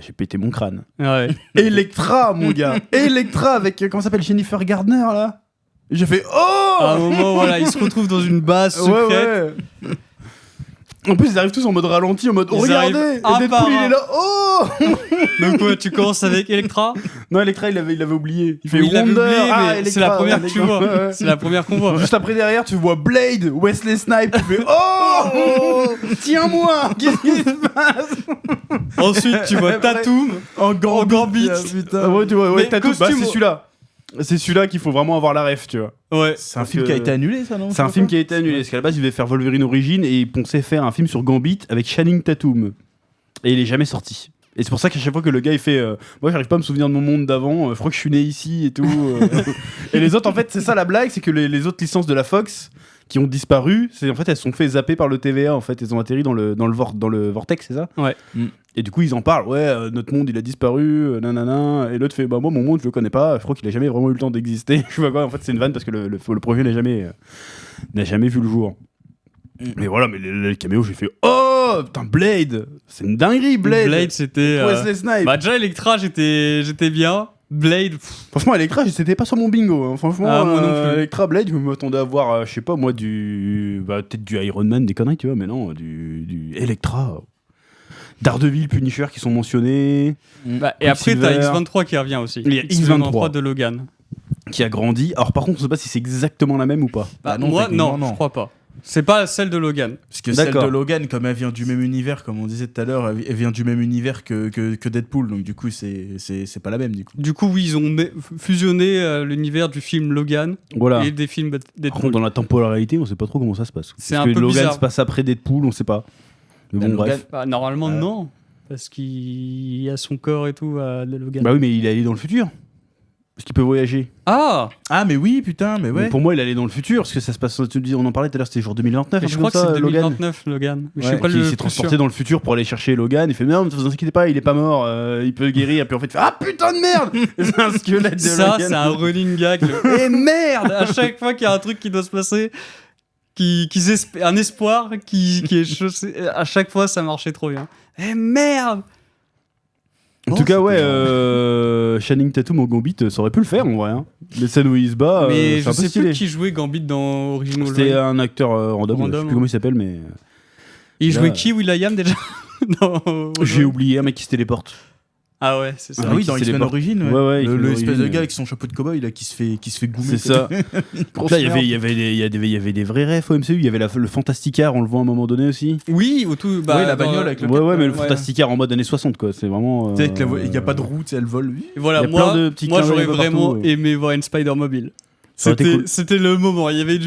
j'ai pété mon crâne. Ouais. Electra, mon gars. Electra avec comment ça s'appelle Jennifer Gardner là. J'ai fait oh. À un moment, voilà, ils se retrouvent dans une base secrète. Ouais. En plus, ils arrivent tous en mode ralenti, en mode oh, Ils regardez. arrivent Et un Deadpool, par il un. est là. Oh. Donc ouais, tu commences avec Electra. Non, Electra, il l'avait oublié. Il fait Oui, il l'avait Wonder. oublié, mais Ah, c'est Electra, la première ouais, que tu d'accord. vois. Ouais, ouais. C'est la première qu'on voit. Juste après derrière, tu vois Blade, Wesley Snipes, tu fais oh, tiens-moi. Qu'est-ce qui se passe? Ensuite, tu vois Après- Tatum En Gambit. Putain. Ouais, tu vois, ouais, Mais t'as tout. Bah, costume- c'est celui-là. C'est celui-là qu'il faut vraiment avoir la ref, tu vois. Ouais. C'est un Parce film que- qui a été annulé, ça, non? C'est un film qui a été annulé. Parce qu'à la base, il devait faire Wolverine Origins et il pensait faire un film sur Gambit avec Channing Tatum. Et il est jamais sorti. Et c'est pour ça qu'à chaque fois que le gars il fait moi j'arrive pas à me souvenir de mon monde d'avant, je crois que je suis né ici et tout. Et les autres en fait c'est ça la blague, c'est que les autres licences de la Fox qui ont disparu, c'est en fait elles sont fait zapper par le TVA en fait, elles ont atterri dans le vortex, c'est ça? Ouais. Et du coup ils en parlent, ouais notre monde il a disparu, nanana, et l'autre fait bah moi mon monde je le connais pas, je crois qu'il a jamais vraiment eu le temps d'exister. Je sais pas quoi, en fait c'est une vanne parce que le projet n'a jamais vu le jour. Mais voilà, mais le caméo j'ai fait oh putain Blade, c'est une dinguerie Blade. C'était. Wesley Snipes. Bah déjà Electra j'étais bien. Blade. Franchement, Electra, c'était pas sur mon bingo. Hein. Franchement, moi non plus. Electra, Blade, je m'attendais à voir, je sais pas moi, peut-être du Iron Man, des conneries, tu vois, mais non, du Electra. Daredevil, Punisher qui sont mentionnés. Bah, et après, t'as X23 qui revient aussi. Il y a X23 de Logan. Qui a grandi. Alors, par contre, on sait pas si c'est exactement la même ou pas. Bah, moi, non, je crois pas. C'est pas celle de Logan. Parce que celle de Logan, comme elle vient du même univers, comme on disait tout à l'heure, elle vient du même univers que Deadpool, donc du coup, c'est pas la même, du coup. Du coup, oui, ils ont fusionné l'univers du film Logan et des films Deadpool. Par contre, dans la temporalité, on sait pas trop comment ça se passe. C'est parce un que peu Logan bizarre. se passe après Deadpool, on sait pas. Mais bon, bref. Bah, normalement, non. Parce qu'il a son corps et tout de Logan. Bah oui, mais il est allé dans le futur. Parce qu'il peut voyager. Ah, mais oui, putain, mais ouais. Donc pour moi, il allait dans le futur, parce que ça se passe. On en parlait tout à l'heure, c'était genre 2029. je crois que c'est 2029, Logan. Je sais pas, il s'est transporté dans le futur pour aller chercher Logan. Il fait non, ne vous inquiétez pas, il est pas mort, il peut guérir. Et puis en fait, il fait ah putain de merde. C'est un squelette de ça, Logan. c'est un running gag. Et merde, à chaque fois qu'il y a un truc qui doit se passer, un espoir qui est chaussé, à chaque fois, ça marchait trop bien. Et merde. En tout cas, ouais, Channing Tatum au Gambit, ça aurait pu le faire en vrai. Hein. Les scènes où il se bat, mais c'est un je peu sais stylé. plus qui jouait Gambit dans Original. C'était un acteur random, je sais plus comment il s'appelle, mais. Il jouait qui, Will.i.am déjà? J'ai oublié un mec qui se téléporte. Ah ouais, c'est ça. Ah oui, dans X-Men Origins, ouais, le espèce de gars avec son chapeau de cow-boy là, qui se fait goumer. C'est ça. Donc là, il y avait des vrais refs au MCU. Il y avait le Fantasticar, on le voit à un moment donné aussi. Oui, au tout. Bah, ouais, la bagnole avec le. Ouais, mais le Fantasticar en mode années 60, quoi. C'est vraiment. Tu sais, il n'y a pas de roue, elle vole. Et voilà, moi j'aurais vraiment aimé voir une Spider-Mobile. C'était le moment. Il y avait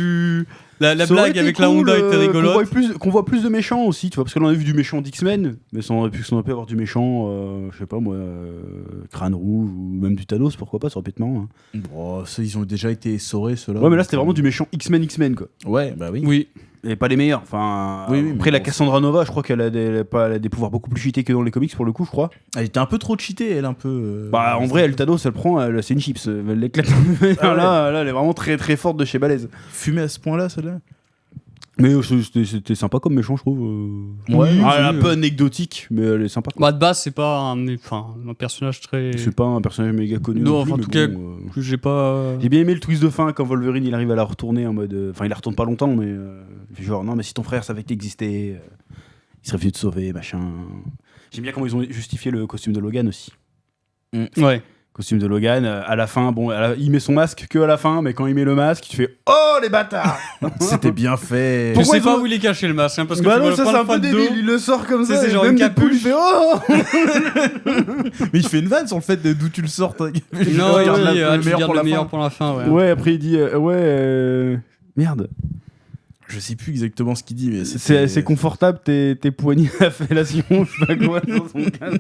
la blague avec la Honda était rigolote. Qu'on voit plus de méchants aussi, tu vois, parce que là on a vu du méchant d'X-Men, mais ça aurait pu avoir du méchant, je sais pas moi, Crâne Rouge ou même du Thanos, pourquoi pas, ça aurait pu être marrant. Hein. Bon, ça, ils ont déjà été essorés, ceux-là. Ouais, mais là c'était vraiment du méchant X-Men quoi. Ouais, bah oui. Oui. Et pas les meilleurs. Enfin, oui, après la Cassandra Nova, je crois qu'elle a des pouvoirs beaucoup plus cheatés que dans les comics pour le coup, je crois. Elle était un peu trop cheatée, elle, un peu. Bah en vrai, elle Thanos, elle prend, c'est une chips, elle l'éclate. Là, elle est vraiment très très forte de chez Balèze. Fumée à ce point-là, celle-là. Mais c'était sympa comme méchant, je trouve. Ouais, elle est un peu anecdotique, mais elle est sympa. Quoi. Bah de base, c'est pas un personnage très. C'est pas un personnage méga connu. Non, plus, en tout cas, j'ai pas. J'ai bien aimé le twist de fin quand Wolverine il arrive à la retourner en mode. Enfin, il la retourne pas longtemps, mais il fait genre non, mais si ton frère savait que t'existais, il serait venu te sauver, machin. J'aime bien comment ils ont justifié le costume de Logan aussi. Ouais. Costume de Logan, à la fin, bon, il met son masque que à la fin, mais quand il met le masque, tu fais oh les bâtards. C'était bien fait. Je sais pas où il est caché le masque, hein, parce que bah tu non, ça c'est un peu débile, il le sort comme ça, c'est genre une capuche. Il fait oh. Mais il fait une vanne sur le fait d'où tu le sors. Non, il garde le meilleur pour la fin. Ouais, après il dit merde. Je sais plus exactement ce qu'il dit, mais c'est confortable tes poignées à fellation, je sais pas quoi, dans son cas.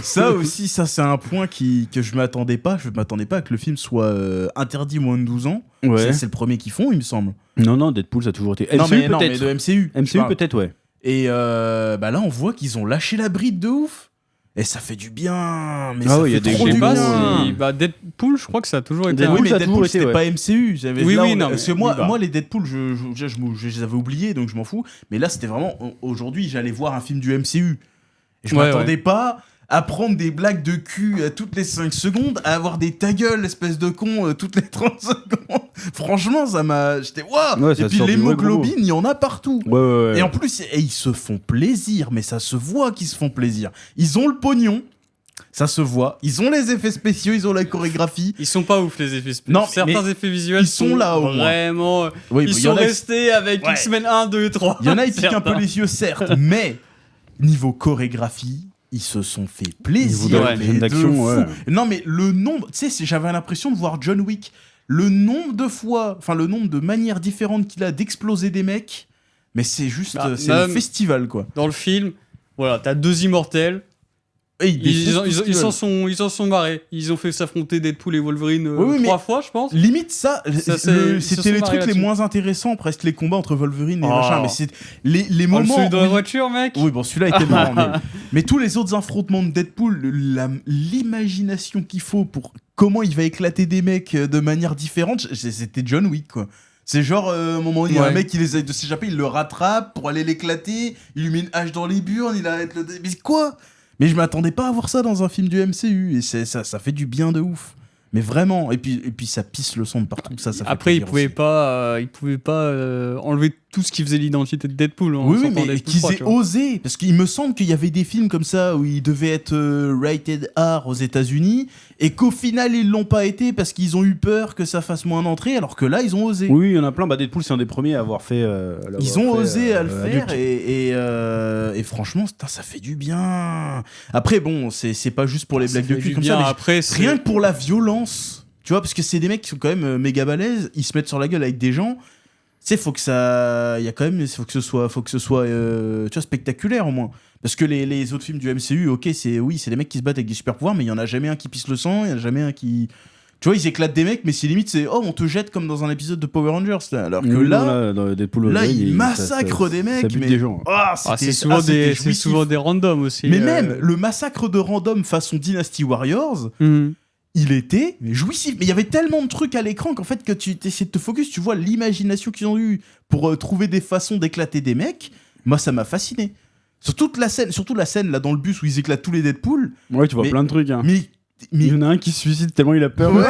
Ça aussi, ça c'est un point que je m'attendais pas. Je m'attendais pas à que le film soit interdit moins de 12 ans. Ouais. C'est le premier qu'ils font, il me semble. Non, Deadpool ça a toujours été. Non, MCU mais peut-être. de MCU. MCU peut-être, ouais. Et bah là, on voit qu'ils ont lâché la bride de ouf. Et ça fait du bien. Mais ça fait trop je sais du pas bien. si. Bah, Deadpool, je crois que ça a toujours été. Oui, mais Deadpool, c'était pas MCU. Oui, non. Parce que moi, les Deadpool, je les avais oubliés, donc je m'en fous. Mais là, c'était vraiment. Aujourd'hui, j'allais voir un film du MCU. Et je m'attendais pas à prendre des blagues de cul toutes les 5 secondes, à avoir des ta gueule, espèce de con, toutes les 30 secondes. Franchement, ça m'a. J'étais waouh! Ouais, et puis l'hémoglobine, il y en a partout. Ouais. Et en plus, ils se font plaisir, mais ça se voit qu'ils se font plaisir. Ils ont le pognon. Ça se voit. Ils ont les effets spéciaux, ils ont la chorégraphie. Ils sont pas ouf les effets spéciaux. Non, certains effets visuels ils sont là au moins. Vraiment. Oui, ils sont restés avec X-Men 1, 2, 3. Il y en a, ils piquent un peu les yeux, certes, mais niveau chorégraphie, ils se sont fait plaisir. D'action, ouais. Non, mais le nombre. Tu sais, j'avais l'impression de voir John Wick. Le nombre de fois, enfin, le nombre de manières différentes qu'il a d'exploser des mecs, mais c'est juste. C'est un festival, quoi. Dans le film. Voilà, t'as 2 immortels. Et Ils s'en sont marrés. Ils ont fait s'affronter Deadpool et Wolverine Oui, 3 fois, je pense. Limite ça, ils se sont c'était les marrés trucs les là-dessus. moins intéressants, presque les combats entre Wolverine et Oh. machin. Mais c'est les Oh, moments. celui dans la oui. voiture, mec. Oui, bon, celui-là était marrant. mais tous les autres affrontements de Deadpool, l'imagination qu'il faut pour comment il va éclater des mecs de manière différente, c'était John Wick, quoi. C'est genre, à un moment, il y a un Ouais. mec qui essaie de s'échapper, il le rattrape pour aller l'éclater, il lui met une hache dans les burnes, il arrête le. Mais quoi? Mais je m'attendais pas à voir ça dans un film du MCU, et ça fait du bien de ouf. Mais vraiment, et puis ça pisse le sang de partout, ça fait Après, plaisir aussi. ils pouvaient pas enlever tout ce qui faisait l'identité de Deadpool. En Oui, sortant mais Deadpool qu'ils 3, aient tu vois. osé. Parce qu'il me semble qu'il y avait des films comme ça où ils devaient être rated R aux États-Unis et qu'au final ils l'ont pas été parce qu'ils ont eu peur que ça fasse moins d'entrée, alors que là ils ont osé. Oui, il y en a plein. Bah, Deadpool, c'est un des premiers à avoir fait. Ils ont osé à le faire adulte. et franchement, putain, ça fait du bien. Après, bon, c'est pas juste pour les Ça blagues de fait cul du comme bien. ça, mais Après, c'est- rien que pour la violence. Tu vois, parce que c'est des mecs qui sont quand même méga balèzes, ils se mettent sur la gueule avec des gens. Tu sais, faut que ça. Il y a quand même. Faut que ce soit tu vois, spectaculaire au moins. Parce que les autres films du MCU, ok, c'est des mecs qui se battent avec des super pouvoirs, mais il y en a jamais un qui pisse le sang, il y en a jamais un qui. Tu vois, ils éclatent des mecs, mais c'est limite, oh, on te jette comme dans un épisode de Power Rangers. Là. Alors que Oui, là, non, là, dans Deadpool, là, Wolverine, ils ça- massacrent des mecs, Ça bute mais. des gens. Ah, c'est c'était jouissif. souvent des randoms aussi. Mais même le massacre de random façon Dynasty Warriors, Mhm. il était jouissif. Mais il y avait tellement de trucs à l'écran qu'en fait, que tu essaies de te focus, tu vois l'imagination qu'ils ont eue pour trouver des façons d'éclater des mecs. Moi, ça m'a fasciné. Surtout la scène là dans le bus où ils éclatent tous les Deadpool. Ouais, tu vois Mais- plein de trucs. Hein. Mais Il y en a un qui se suicide tellement il a peur. Ouais.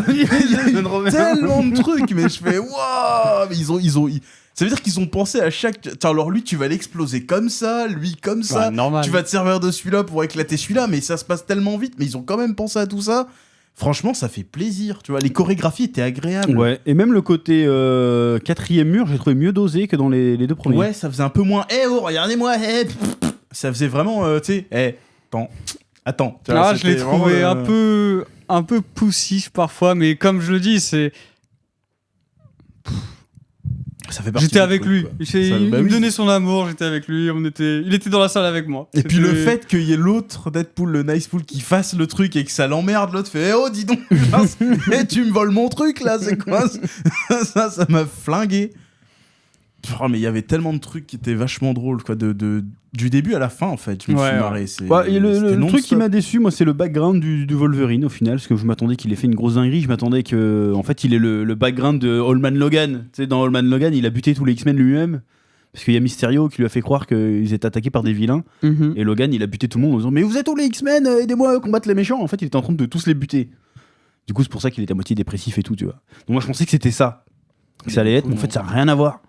Il il y a eu Romain. tellement de trucs, mais je fais waouh. Mais ça veut dire qu'ils ont pensé à chaque. Tiens, alors lui, tu vas l'exploser comme ça, lui comme ça. Ouais, normal. Tu vas te servir de celui-là pour éclater celui-là, mais ça se passe tellement vite. Mais ils ont quand même pensé à tout ça. Franchement, ça fait plaisir, tu vois. Les chorégraphies étaient agréables. Ouais, et même le côté quatrième mur, j'ai trouvé mieux dosé que dans les deux premiers. Ouais, ça faisait un peu moins. Oh, regardez-moi. Ça faisait vraiment, tu sais. Attends. Tu vois, Ah, je l'ai c'était trouvé vraiment, un peu poussif parfois, mais comme je le dis, c'est. Ça fait partie J'étais du avec truc, lui. quoi. Il bah me oui. donnait son amour, j'étais avec lui, il était dans la salle avec moi. Et puis le C'était- fait qu'il y ait l'autre Deadpool, le Nicepool, qui fasse le truc et que ça l'emmerde, l'autre fait oh, dis donc, tu me voles mon truc là, c'est quoi ça m'a flingué. Oh, mais il y avait tellement de trucs qui étaient vachement drôles, quoi, du début à la fin en fait. Je me suis Ouais, marré. C'est, Ouais, et le c'était truc qui non-stop. m'a déçu, moi, c'est le background du Wolverine au final, parce que je m'attendais qu'il ait fait une grosse dinguerie. Je m'attendais que, en fait, il ait le background de Old Man Logan. Tu sais, dans Old Man Logan, il a buté tous les X-Men lui-même, parce qu'il y a Mysterio qui lui a fait croire qu'ils étaient attaqués par des vilains. Mhm. Et Logan, il a buté tout le monde en disant mais vous êtes où les X-Men, aidez-moi à combattre les méchants. En fait, il était en train de tous les buter. Du coup, c'est pour ça qu'il était à moitié dépressif et tout, tu vois. Donc moi, je pensais que c'était ça, que ça allait être, mais en fait, ça n'a rien à voir.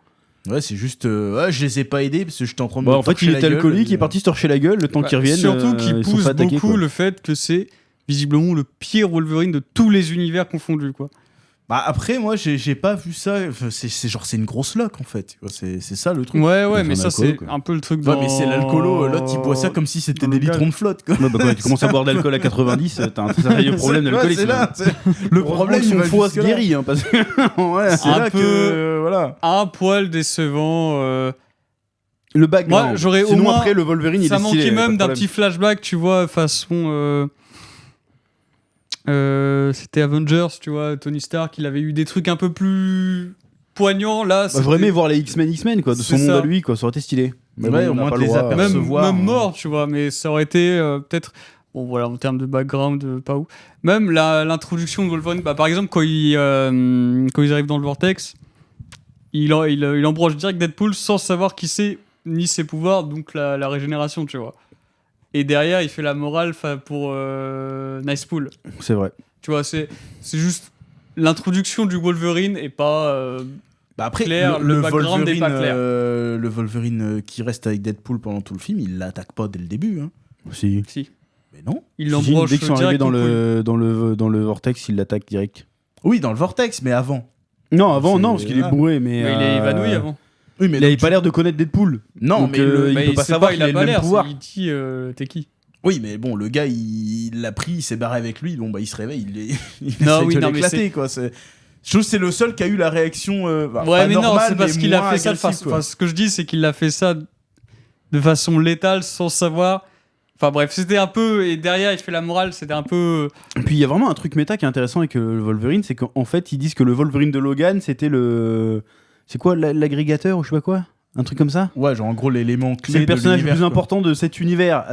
Ouais, c'est juste. Je les ai pas aidés parce que j'étais en train de Bah, me en fait, torcher il la était gueule, alcoolique, il et- est parti se torcher la gueule, le temps qu'ils reviennent. Surtout qu'il ils sont pousse pas attaqués, beaucoup quoi. le fait que c'est visiblement le pire Wolverine de tous les univers confondus, quoi. Bah après, moi, j'ai pas vu ça. Enfin, c'est genre, c'est une grosse loque en fait. Tu vois, c'est ça le truc. Ouais, Enfin, mais ça, l'alcool, c'est quoi. un peu le truc Ouais, dans... mais c'est l'alcoolo. L'autre, il boit ça comme si c'était dans des le litrons de flotte, quoi. Ouais, bah, quand tu commences à boire de l'alcool à 90, t'as un sérieux problème Ouais, d'alcoolisme. c'est là, c'est- Le problème, son il va foie se jusque-là. guérit, hein, parce que ouais, C'est Un là peu- que. Voilà. un poil décevant. le background. Moi, j'aurais au Sinon moins- après le Wolverine, il Ça est stylé, manquait pas de même d'un problème. petit flashback, tu vois, façon... c'était Avengers, tu vois, Tony Stark, il avait eu des trucs un peu plus poignants, là. Bah, j'aurais aimé voir les X-Men, quoi, de son C'est monde ça. à lui, quoi, ça aurait été stylé. Mais Ouais, bon, au on n'a moins pas de le les droit. apercevoir. même, voir, même hein. mort, tu vois, mais ça aurait été peut-être... Bon, voilà, en termes de background, pas où. Même l'introduction de Wolverine, bah, par exemple, quand ils arrivent dans le Vortex, il embroche direct Deadpool sans savoir qui c'est, ni ses pouvoirs, donc la régénération, tu vois. Et derrière, il fait la morale pour Nicepool. C'est vrai. Tu vois, c'est juste l'introduction du Wolverine et pas... Bah après, Clair, le background n'est pas clair. Le Wolverine qui reste avec Deadpool pendant tout le film, il l'attaque pas dès le début. Hein. Si. si. Mais non. Il Si, l'embroche dès qu'ils sont direct arrivés au couille. dans le vortex, il l'attaque direct. Oui, dans le vortex, mais avant. Non, avant, C'est- non, parce qu'il est ah. bourré, mais. Mais il est évanoui avant. Oui, mais Il avait pas l'air de connaître Deadpool. Non, Donc, mais il Mais peut pas sait savoir il qu'il a a le pas même l'air, pouvoir. il dit t'es qui. oui, mais bon, le gars, il l'a pris, il s'est barré avec lui. Bon, bah, il se réveille, il Non, essaie oui, de non, mais l'éclater, quoi. Je trouve que c'est le seul qui a eu la réaction. Ouais, pas mais non, normale, c'est parce mais qu'il a moins fait ça de agressive, façon. quoi. Enfin, ce que je dis, c'est qu'il l'a fait ça de façon létale sans savoir. Enfin bref, c'était un peu. Et derrière, il fait la morale, c'était un peu. Et puis il y a vraiment un truc méta qui est intéressant avec le Wolverine, c'est qu'en fait ils disent que le Wolverine de Logan c'était le. C'est quoi l'agrégateur ou je sais pas quoi? Un truc comme ça? Ouais, genre en gros l'élément clé. C'est le de personnage le l'univers, plus quoi. important de cet univers.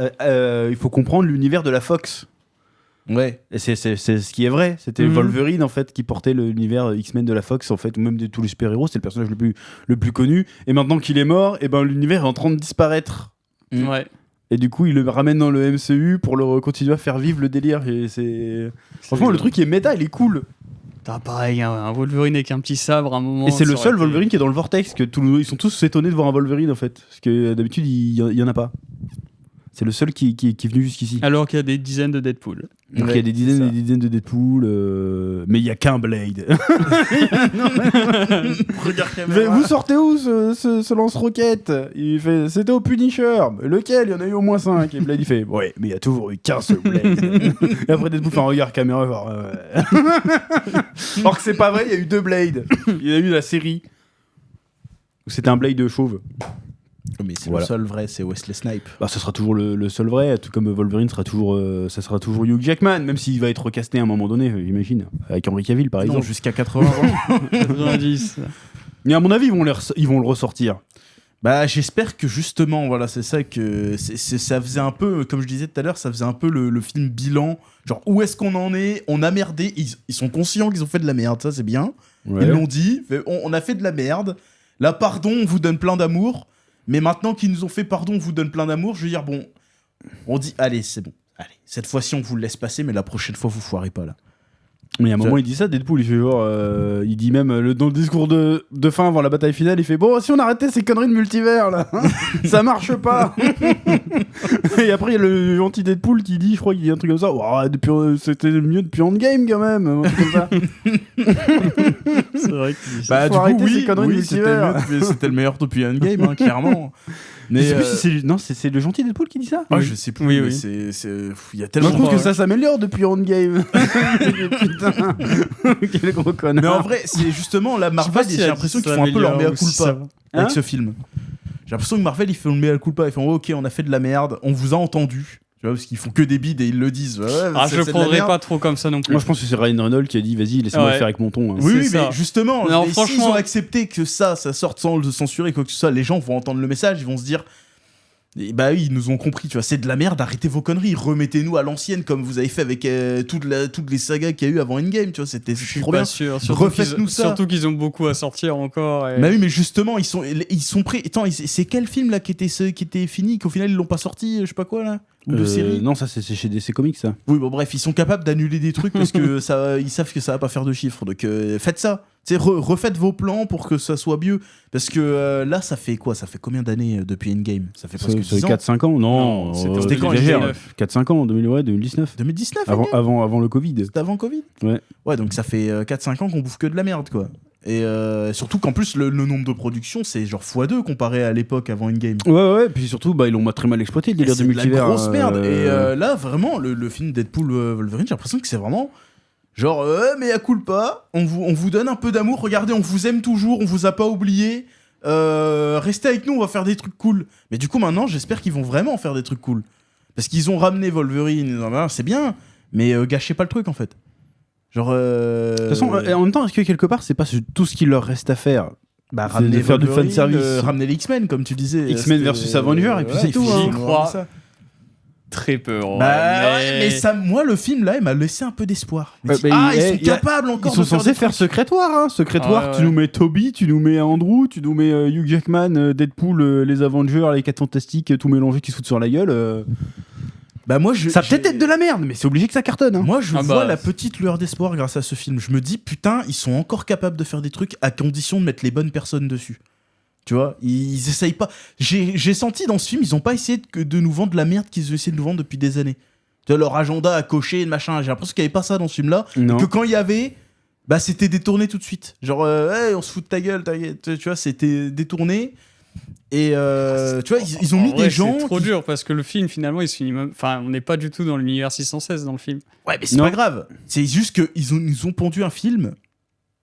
Il faut comprendre l'univers de la Fox. Ouais. Et c'est ce qui est vrai. C'était Mhm. Wolverine en fait qui portait l'univers X-Men de la Fox en fait, ou même de tous les super-héros. C'était le personnage le plus connu. Et maintenant qu'il est mort, et ben l'univers est en train de disparaître. Ouais. Et du coup, il le ramène dans le MCU pour continuer à faire vivre le délire. Et franchement, le truc qui est méta, il est cool. T'as pareil, un Wolverine avec un petit sabre à un moment. Et c'est le ça seul aurait été- Wolverine qui est dans le vortex. Ils sont tous étonnés de voir un Wolverine en fait. Parce que d'habitude, il y en a pas. C'est le seul qui est venu jusqu'ici. Alors qu'il y a des dizaines de Deadpool. Donc Ouais, il y a des dizaines c'est et ça. des dizaines de Deadpool, mais il y a qu'un Blade. Regarde Vous sortez où ce lance-roquette? Il fait c'était au Punisher. Lequel? Il y en a eu au moins 5. Et Blade il fait ouais, mais il y a toujours eu qu'un seul Blade. Et après Deadpool fait un regard caméra genre, ouais. Or que c'est pas vrai, il y a eu 2 Blades. Il y a eu la série où c'était un Blade chauve. Mais c'est Voilà. le seul vrai, c'est Wesley Snipes. Bah, ce sera toujours le seul vrai, tout comme Wolverine sera toujours, ça sera toujours Hugh Jackman, même s'il va être recasté à un moment donné, j'imagine, avec Henry Cavill par Non, exemple. jusqu'à 80 ans. 90. Mais à mon avis, ils vont le ressortir. Bah, j'espère que justement, voilà, c'est ça que. Ça faisait un peu, comme je disais tout à l'heure, ça faisait un peu le film bilan. Genre, où est-ce qu'on en est? On a merdé. Ils sont conscients qu'ils ont fait de la merde, ça c'est bien. Ouais. Ils l'ont dit. On a fait de la merde. Là, pardon, on vous donne plein d'amour. Mais maintenant qu'ils nous ont fait pardon, on vous donne plein d'amour, je veux dire, bon. On dit, allez, c'est bon. Allez, cette fois-ci, on vous le laisse passer, mais la prochaine fois, vous foirez pas là. Mais à un moment, il dit ça, Deadpool, il fait genre, il dit même dans le discours de fin avant la bataille finale, il fait bon, si on arrêtait ces conneries de multivers là, ça marche pas. Et après, il y a le gentil Deadpool qui dit, je crois qu'il dit un truc comme ça, Ouah, c'était mieux depuis Endgame quand même, un truc comme ça. C'est vrai que Bah, Faut du coup, arrêter ces oui, conneries de oui, c'était multivers. c'était le meilleur depuis Endgame, hein, clairement. Mais Mais je sais plus si c'est non, c'est le gentil Deadpool qui dit ça. ah, je sais plus, Oui, mais oui. il y a Moi, tellement je trouve de- que ça s'améliore depuis Endgame. Putain, quel gros connard. Mais en vrai, c'est justement la Marvel, j'ai l'impression qu'ils font un peu leur mea culpa Hein avec ce film. J'ai l'impression que Marvel, ils font le mea culpa, ils font oh, ok, on a fait de la merde, on vous a entendu. Tu vois, parce qu'ils font que des bides et ils le disent. Ouais, Ah, c'est je de la prendrais merde. pas trop comme ça non plus. Moi, je pense que c'est Ryan Reynolds qui a dit vas-y, laissez-moi Ouais. le faire avec mon ton. Hein. Oui, C'est oui, ça. mais justement, Non, mais franchement- s'ils ont accepté que ça sorte sans le censurer, quoi que ce soit, les gens vont entendre le message, ils vont se dire. Et bah oui, ils nous ont compris, tu vois, c'est de la merde, arrêtez vos conneries, remettez-nous à l'ancienne comme vous avez fait avec toutes les sagas qu'il y a eu avant Endgame, tu vois, c'était Je suis trop pas bien. sûr. Refaites-nous ça. Surtout qu'ils ont beaucoup à sortir encore. Et... Bah oui, mais justement, ils sont prêts. Attends, c'est quel film là qui était fini, qu'au final ils l'ont pas sorti, je sais pas quoi là, ou de série. Non, ça c'est chez DC Comics ça. Oui, bon bref, ils sont capables d'annuler des trucs parce que ils savent que ça va pas faire de chiffres. Donc faites ça. Tu sais, refaites vos plans pour que ça soit mieux. Parce que là, ça fait quoi? Ça fait combien d'années depuis Endgame? Ça fait presque 10 ans. 4-5 ans. Non, Non, c'était quand, j'exagère. 2019. 4-5 ans, 2019. 2019 Avant le Covid. C'était avant Covid. Ouais. Ouais, donc ça fait 4-5 ans qu'on bouffe que de la merde, quoi. Et surtout qu'en plus, le nombre de productions, c'est genre x2 comparé à l'époque avant Endgame. Ouais, puis surtout, ils l'ont très mal exploité le délire C'est de de la multivers. grosse merde. Et là, vraiment, le film Deadpool Wolverine, j'ai l'impression que c'est vraiment genre, mais à culpa, on vous donne un peu d'amour. Regardez, on vous aime toujours, on vous a pas oublié. Restez avec nous, on va faire des trucs cool. Mais du coup, maintenant, j'espère qu'ils vont vraiment faire des trucs cool. Parce qu'ils ont ramené Wolverine, c'est bien, mais gâchez pas le truc en fait. Genre. De toute façon, en même temps, est-ce que quelque part, c'est pas tout ce qu'il leur reste à faire? Bah, C'est ramener de faire du Wolverine, fanservice. ramener les X-Men, comme tu disais. X-Men c'était- versus Avengers, et puis c'est il tout, faut hein. y croire. J'y crois. Très peu. Ouais, Bah ouais, mais ça, moi, le film là, il m'a laissé un peu d'espoir. Je me dis, bah, ils sont il y a- capables encore Ils sont de censés des faire trucs. Secrétoire, hein. Secrétoire, Ouais, tu ouais. nous mets Toby, tu nous mets Andrew, tu nous mets Hugh Jackman, Deadpool, les Avengers, les 4 Fantastiques, tout mélangé qui se foutent sur la gueule. Bah, moi, Ça peut-être être de la merde, mais c'est obligé que ça cartonne. Hein. Moi, je Ah vois bah, la petite lueur d'espoir grâce à ce film. Je me dis, putain, ils sont encore capables de faire des trucs à condition de mettre les bonnes personnes dessus. Tu vois, ils essayent pas. J'ai senti dans ce film, ils ont pas essayé de nous vendre la merde qu'ils ont essayé de nous vendre depuis des années. Tu vois, leur agenda à cocher, machin. J'ai l'impression qu'il y avait pas ça dans ce film-là. Non. Que quand il y avait, bah, c'était détourné tout de suite. Genre, hey, on se fout de ta gueule, tu vois, c'était détourné. Et tu vois, ils ont En mis vrai, des gens. C'est trop qui- dur parce que le film, finalement, il se finit même. Enfin, on n'est pas du tout dans l'univers 616 dans le film. Ouais, mais c'est Non. pas grave. C'est juste qu'ils nous ont pondu un film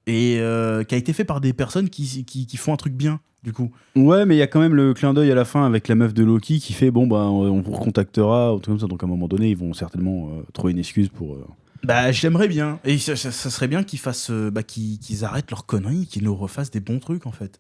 et qui a été fait par des personnes qui font un truc bien, du coup. Ouais, mais il y a quand même le clin d'œil à la fin avec la meuf de Loki qui fait bon, bah, on vous recontactera, ou tout comme ça. Donc à un moment donné, ils vont certainement trouver une excuse pour. Bah, j'aimerais bien. Et ça serait bien qu'ils fassent, qu'ils arrêtent leurs conneries, qu'ils nous refassent des bons trucs, en fait.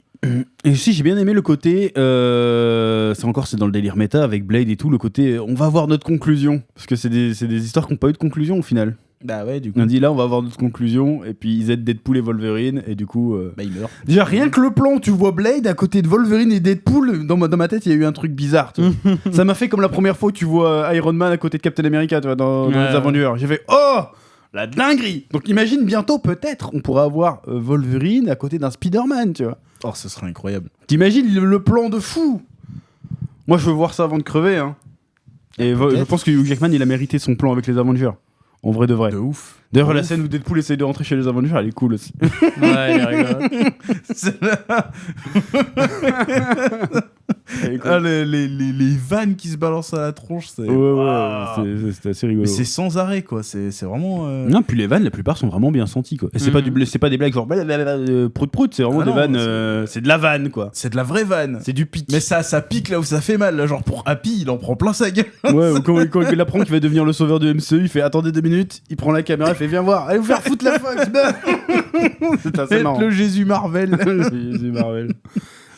Et aussi, j'ai bien aimé le côté. C'est dans le délire méta avec Blade et tout, le côté on va avoir notre conclusion. Parce que c'est des histoires qui n'ont pas eu de conclusion au final. Bah ouais, du coup. On dit là, on va avoir notre conclusion, et puis ils aident Deadpool et Wolverine, et du coup. Bah, il meurt. Déjà, rien que le plan, tu vois Blade à côté de Wolverine et Deadpool, dans ma tête, il y a eu un truc bizarre. Tu vois. Ça m'a fait comme la première fois où tu vois Iron Man à côté de Captain America, tu vois, dans les Avengers. J'ai fait oh, la dinguerie. Donc imagine bientôt, peut-être, on pourra avoir Wolverine à côté d'un Spider-Man, tu vois. Oh, ce serait incroyable. T'imagines le plan de fou. Moi, je veux voir ça avant de crever, hein. Et je pense que Hugh Jackman, il a mérité son plan avec les Avengers. En vrai de vrai. De ouf. D'ailleurs, De la ouf. scène où Deadpool essaye de rentrer chez les Avengers, elle est cool aussi. Ouais, il rigole. Ah, les vannes qui se balancent à la tronche, c'est. C'était assez rigolo. Mais c'est sans arrêt, quoi. C'est vraiment. Non, puis les vannes, la plupart sont vraiment bien senties, quoi. Et c'est pas des blagues genre prout prout, c'est vraiment Ah des non, vannes. C'est de la vanne, quoi. C'est de la vraie vanne. C'est du pic. Mais ça pique là où ça fait mal. Là, genre pour Happy, il en prend plein sa gueule. Ouais, ou quand il apprend qu'il va devenir le sauveur du MCU, il fait attendez 2 minutes, il prend la caméra, il fait viens voir, allez vous faire foutre la Fox. C'est assez marrant. Le Jésus Marvel. Jésus Marvel.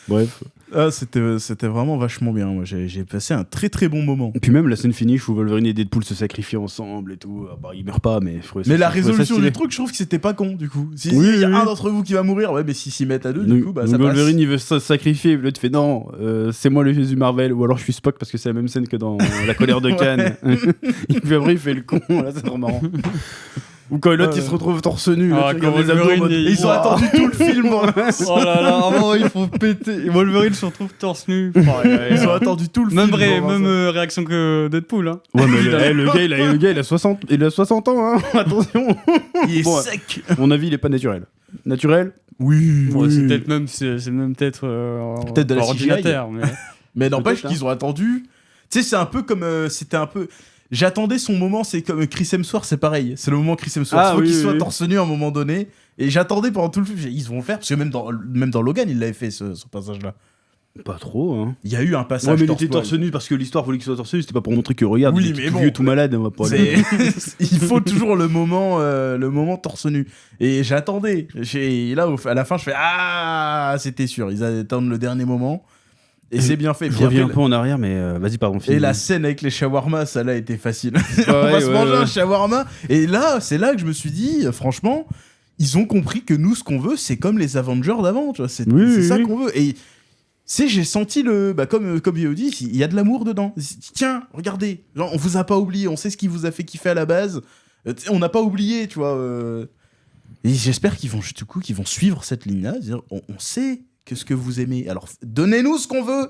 Bref. Ah, c'était vraiment vachement bien. Moi, j'ai passé un très très bon moment. Et puis même la scène finish où Wolverine et Deadpool se sacrifient ensemble et tout. Ah bah, ils meurent pas, mais je trouvais ça. Mais la je trouvais ça résolution stylé. du truc, je trouve que c'était pas con du coup. Si Oui, il y a oui. un d'entre vous qui va mourir, ouais, mais s'ils s'y mettent à deux, du coup, bah ça Donc passe. Wolverine il veut se sacrifier, et puis là tu fais non, c'est moi le Jésus Marvel, ou alors je suis Spock parce que c'est la même scène que dans La colère de Khan. Et puis après il fait le con, là c'est trop marrant. Ou quand l'autre il se retrouve torse nu, là, Ah, tu quand regardes les abdos en Wolverine, mode- il- et ils ont Wow. attendu tout le film. Oh là là, avant ils font péter. Et Wolverine se retrouve torse nu. Ils ont attendu tout le Même, film. pour voir ça. réaction que Deadpool. Hein. Ouais mais le gars il a 60 ans, hein. Attention. Il est Bon, sec. À mon avis il est pas naturel. Naturel. Oui. Ouais, c'est même peut-être Peut-être de la ordinateur. Mais... Mais n'empêche Peut-être, qu'ils ont attendu. Tu sais, c'est un peu comme. C'était un peu. J'attendais son moment, c'est comme Chris Hemsworth, c'est pareil. C'est le moment Chris Hemsworth. Ah, Faut oui, qu'il oui, soit oui. torse nu à un moment donné. Et j'attendais pendant tout le film. Ils vont le faire. Parce que même dans Logan, il l'avait fait ce passage-là. Pas trop, hein. Il y a eu un passage. Ouais, mais il torse était torse nu parce que l'histoire voulait qu'il soit torse nu, c'était pas pour montrer que regarde, Oui, il est mais tout bon, vieux, tout malade, on va pas aller. Il faut toujours le moment torse nu. Et j'attendais. Et là, à la fin, je fais Ah, c'était sûr. Ils attendent le dernier moment. Et c'est bien fait. Je Puis reviens un après, peu en arrière, mais vas-y, pardon. et la scène avec les shawarma, ça là était facile. Ouais, On va se ouais, manger ouais. un shawarma. Et là, c'est là que je me suis dit, franchement, ils ont compris que nous, ce qu'on veut, c'est comme les Avengers d'avant. Tu vois, c'est Oui, c'est oui, ça oui. qu'on veut. Et j'ai senti comme Yo dit, il y a de l'amour dedans. Tiens, regardez, genre, on vous a pas oublié, on sait ce qui vous a fait kiffer à la base. On n'a pas oublié, tu vois. Et j'espère qu'ils vont qu'ils vont suivre cette ligne-là, dire, on sait que ce que vous aimez. Alors, donnez-nous ce qu'on veut.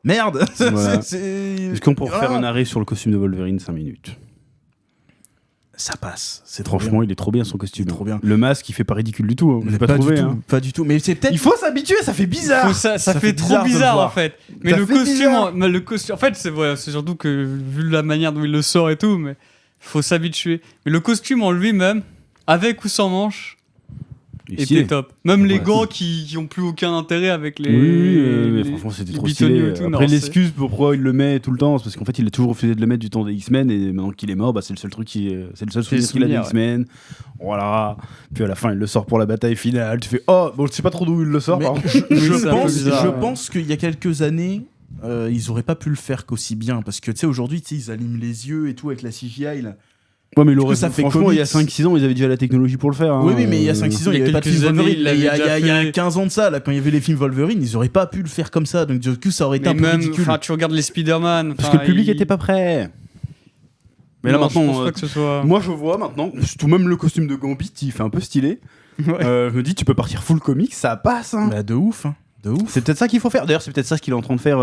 Merde. Voilà. C'est- Est-ce qu'on pourrait Voilà. faire un arrêt sur le costume de Wolverine 5 minutes? Ça passe. C'est trop Franchement, bien. il est trop bien son costume. C'est trop bien. Le masque, il fait pas ridicule du tout. Hein. Mais J'ai pas trouvé. du tout, Hein. pas du tout. Mais c'est peut-être. Il faut s'habituer, ça fait bizarre. Ça fait trop bizarre de le bizarre voir. en fait. Mais Ça le fait costume, bizarre. mais le costume, en fait, c'est surtout que vu la manière dont il le sort et tout, mais faut s'habituer. Mais le costume en lui-même, avec ou sans manches, Il est était stylé. top. Même les Ouais. gants qui ont plus aucun intérêt avec les. Oui, mais les- franchement, c'était les trop bitoniers stylé. et tout, Après, non, l'excuse pourquoi il le met tout le temps, c'est parce qu'en fait, il a toujours refusé de le mettre du temps des X-Men, et maintenant qu'il est mort, bah, c'est le seul truc c'est le seul souvenir qu'il a des souvenirs, X-Men. Voilà. Puis à la fin, il le sort pour la bataille finale. Tu fais oh, bon, je sais pas trop d'où il le sort. Mais par contre. c'est un peu bizarre, je ouais. pense qu'il y a quelques années, ils auraient pas pu le faire qu'aussi bien. Parce que tu sais, aujourd'hui, tu sais, ils allument les yeux et tout avec la CGI. Là. Ouais, mais il Du coup, aurait ça fait franchement, il y a comics. 5-6 ans, ils avaient déjà la technologie pour le faire. Hein. Oui, mais il y a 5-6 ans, il il y n'y a avait pas de quelques film années, Wolverine. il l'avait Il y a déjà fait. 15 ans de ça, là, quand il y avait les films Wolverine, ils auraient pas pu le faire comme ça. Donc du coup, ça aurait été Mais un peu même, ridicule. enfin, tu regardes les Spider-Man. Parce enfin, que le public il- était pas prêt. Mais là Non, je maintenant, pense pas que ce soit. moi je vois maintenant, tout même le costume de Gambit, il fait un peu stylé. Ouais. Je me dis, tu peux partir full comics, ça passe. Hein. Bah, de ouf, hein. De ouf. C'est peut-être ça qu'il faut faire. D'ailleurs, c'est peut-être ça ce qu'il est en train de faire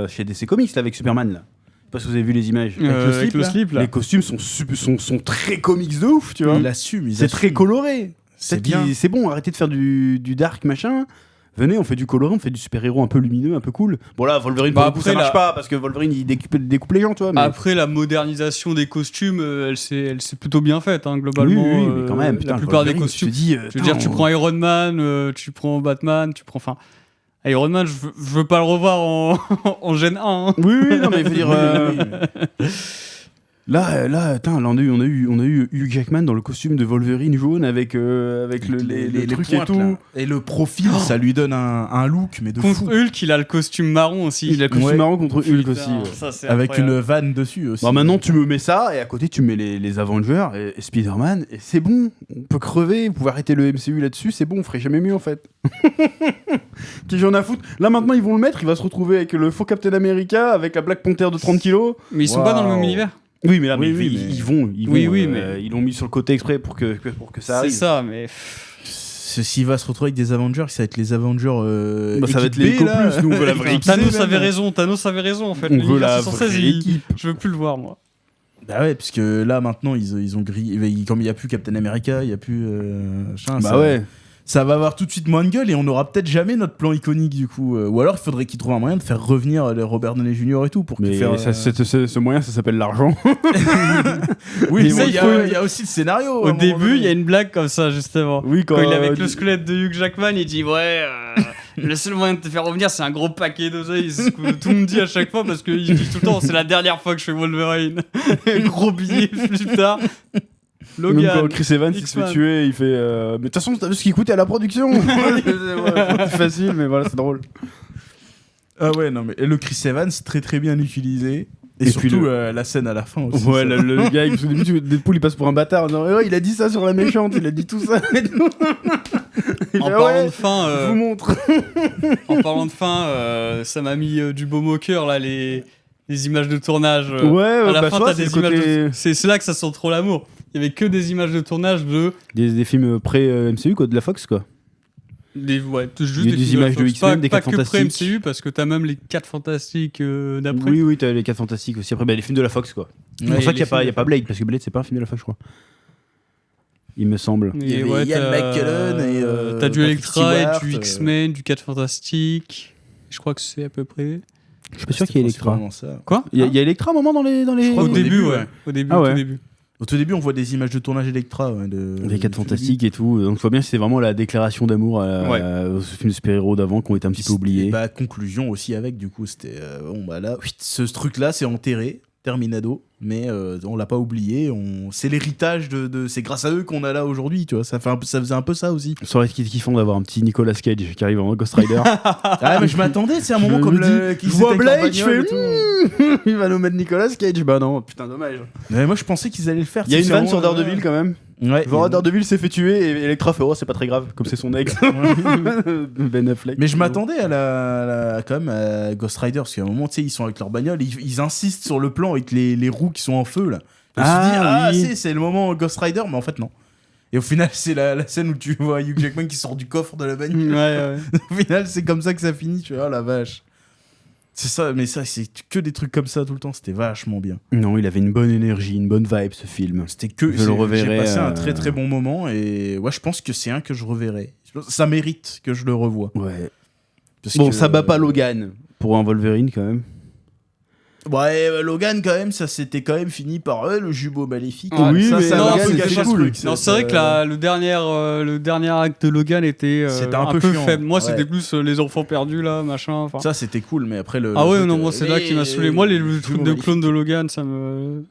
chez DC Comics là, avec Superman. Là. Je sais pas si vous avez vu les images. Avec le slip, là. Les costumes sont très comics de ouf, tu vois. Il assume. C'est très coloré. C'est Peut-être bien. C'est bon, arrêtez de faire du dark machin. venez, on fait du coloré, on fait du super-héros un peu lumineux, un peu cool. Bon là, Wolverine, Bah, pour le coup, ça après, marche pas, parce que Wolverine, il découpe les gens, tu vois. Mais... Après, la modernisation des costumes, elle s'est plutôt bien faite, hein, globalement. Oui, mais quand même, putain, la plupart des Wolverine, costumes. Je te dis, Je veux dire, tu prends Iron Man, tu prends Batman, tu prends. Enfin, Iron Man, je veux pas le revoir en Gen 1. Hein. Oui, non, mais je veux dire. Là, putain, là, on a eu Hugh Jackman dans le costume de Wolverine jaune avec les trucs et pointes, tout. là. Et le profil, ça lui donne un look, mais de Contre fou. Hulk, il a le costume marron aussi. Il a le costume Ouais. marrant contre Hulk Putain, aussi. Ouais. ça, c'est Avec incroyable. une vanne dessus aussi. Bon, maintenant, tu me mets ça, et à côté, tu mets les Avengers et Spider-Man, et c'est bon. On peut crever, vous pouvez arrêter le MCU là-dessus, c'est bon, on ferait jamais mieux en fait. Qui j'en a à foutre. Là, maintenant, ils vont le mettre, il va se retrouver avec le faux Captain America, avec la Black Panther de 30 kilos. Mais ils sont pas dans le même Waouh. univers. Oui, mais là, Oui, mais oui, ils mais- vont. Oui, oui, mais- ils l'ont mis sur le côté exprès pour que ça C'est arrive. ça, mais. S'il va se retrouver avec des Avengers, ça va être les Avengers. Bah, ça va être équipe les B, là. Eco+, nous, on veut la vraie équipe. Thanos avait raison en fait. On veut la L'univers 616, vraie équipe. je veux plus le voir moi. Bah ouais, puisque là maintenant ils ont grillé. Comme il n'y a plus Captain America, il n'y a plus. Machin, Bah ça, ouais. Ça va avoir tout de suite moins de gueule et on n'aura peut-être jamais notre plan iconique du coup. Ou alors il faudrait qu'ils trouvent un moyen de faire revenir les Robert Downey Jr. et tout pour Mais faire. ce moyen, ça s'appelle l'argent. Oui, Mais ça, bon, il y, faut- y a aussi le scénario. à Au un moment début, donné. il y a une blague comme ça justement. Oui, Quand il est avec le squelette de Hugh Jackman, il dit ouais, le seul moyen de te faire revenir, c'est un gros paquet d'oseille. C'est ce que tout le monde dit à chaque fois parce qu'il dit tout le temps, c'est la dernière fois que je fais Wolverine. Gros billet plus tard. Même quand Logan. Chris Evans il se fait X-Man. tuer, il fait. Mais de toute façon, t'as vu ce qu'il coûtait à la production. C'est facile, mais voilà, c'est drôle. Ah ouais, non, mais le Chris Evans, très très bien utilisé. Et, Et surtout puis la scène à la fin aussi. Ouais, ça. le gars, au début, Deadpool il passe pour un bâtard en disant il a dit ça sur la méchante, il a dit tout ça. Et tout. Il En fait, parlant ouais, de fin, je vous montre. en parlant de fin, ça m'a mis du baume au cœur là les images de tournage. Ouais, à la bah, fin, tu vois, t'as des c'est le images. côté- C'est là que ça sent trop l'amour. Il y avait que des images de tournage de Des films pré-MCU, quoi, de la Fox, quoi. juste Il y a des films images de Fox. X-Men, pas, des pas 4 que Fantastiques. pré-MCU parce que t'as même les 4 fantastiques d'après. Oui, oui, t'as les 4 Fantastiques aussi. Après, bah, les films de la Fox, quoi. C'est Ouais, pour ça les qu'il n'y films a de pas Blade, parce que Blade, c'est pas un film de la Fox, je crois. Il me semble. Il y avait Ian McKellen et, t'as du Patrick Electra Stewart, et du X-Men, du 4 fantastiques. Je crois que c'est à peu près. Je suis pas sûr qu'il y ait Electra. principalement ça. Quoi Il y a Electra à un moment dans les. crois Au qu'au début, début, ouais. ouais. Au début, Ah au ouais. tout début. Au tout début, on voit des images de tournage Electra. Ouais, Les 4 Fantastiques et tout. Donc, tu vois bien que c'est vraiment la déclaration d'amour aux films de super-héros d'avant qui ont été un petit peu oubliés. Et bah, conclusion aussi avec, du coup, c'était bon, bah là, ce truc-là, c'est enterré, terminado, mais on l'a pas oublié. C'est l'héritage c'est grâce à eux qu'on a là aujourd'hui, tu vois. Ça faisait un peu ça aussi. Ça aurait été kiffant d'avoir un petit Nicolas Cage qui arrive en Ghost Rider. Ah, mais je m'attendais, c'est un moment Je comme me dis, qu'ils je vois étaient avec leur Blade, je fais, bagnole et tout. Il va nous mettre Nicolas Cage. Bah non, putain, dommage. Mais moi, je pensais qu'ils allaient le faire. Il y a tu une sais, vanne c'est sur vraiment, Daredevil quand même. Ouais. Genre Daredevil s'est fait tuer et Electra fait oh c'est pas très grave comme c'est son ex. Ben Affleck. Mais je m'attendais quand même à Ghost Rider, parce qu'à un moment, tu sais, ils sont avec leur bagnole, ils insistent sur le plan avec les roues qui sont en feu, là. Je me suis dit, oui. c'est le moment Ghost Rider, mais en fait, non. Et au final, c'est la scène où tu vois Hugh Jackman qui sort du coffre de la bagnole. Ouais. Au final, c'est comme ça que ça finit, tu vois, la vache. C'est ça, mais ça, c'est que des trucs comme ça tout le temps, c'était vachement bien. Non, il avait une bonne énergie, une bonne vibe ce film. C'était que. Je le reverrai, J'ai passé un très très bon moment, et ouais, je pense que c'est un que je reverrai. Ça mérite que je le revoie. Ouais. Parce Bon, que- ça bat pas Logan pour un Wolverine quand même. Ouais, Logan, quand même, ça s'était quand même fini par le jumeau maléfique. Ouais, oui, ça, mais ça non, m'a un Logan, peu c'était gâché pas ce cool. truc. Non, c'est vrai que le dernier acte de Logan était C'était un peu chiant. faible. Moi, Ouais. c'était plus les enfants perdus là, machin. enfin. Ça, c'était cool, mais après le. Ah le ouais, truc, non, moi c'est là qui m'a saoulé. Moi, le jumeau truc de maléfique, clone de Logan, ça me.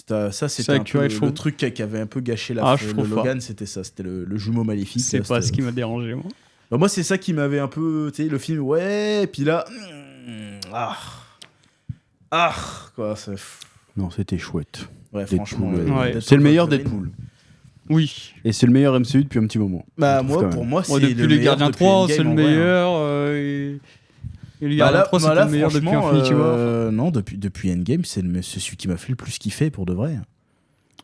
Ça, Ça c'était un peu actuait chaud. le truc qui avait un peu gâché Ah, je le trouve pas. Logan, c'était ça, c'était le jumeau maléfique. C'est là, pas c'était- ce qui m'a dérangé, moi. Bah, moi, c'est ça qui m'avait un peu. Tu sais, le film, ouais, et puis là. Quoi, ça. Non, c'était chouette. Ouais, Deadpool, franchement. ouais. Deadpool, C'est le meilleur Wolverine. Deadpool. Oui. Et c'est le meilleur MCU depuis un petit moment. Bah, Je trouve moi, quand pour même. moi, c'est. Moi, depuis le les meilleur Gardiens depuis 3, Endgame, c'est le en vrai, hein. meilleur. Et les Bah Gardiens là, 3, c'était là, le meilleur depuis franchement, Infinity War. non, depuis Endgame, c'est celui qui m'a fait le plus kiffer pour de vrai.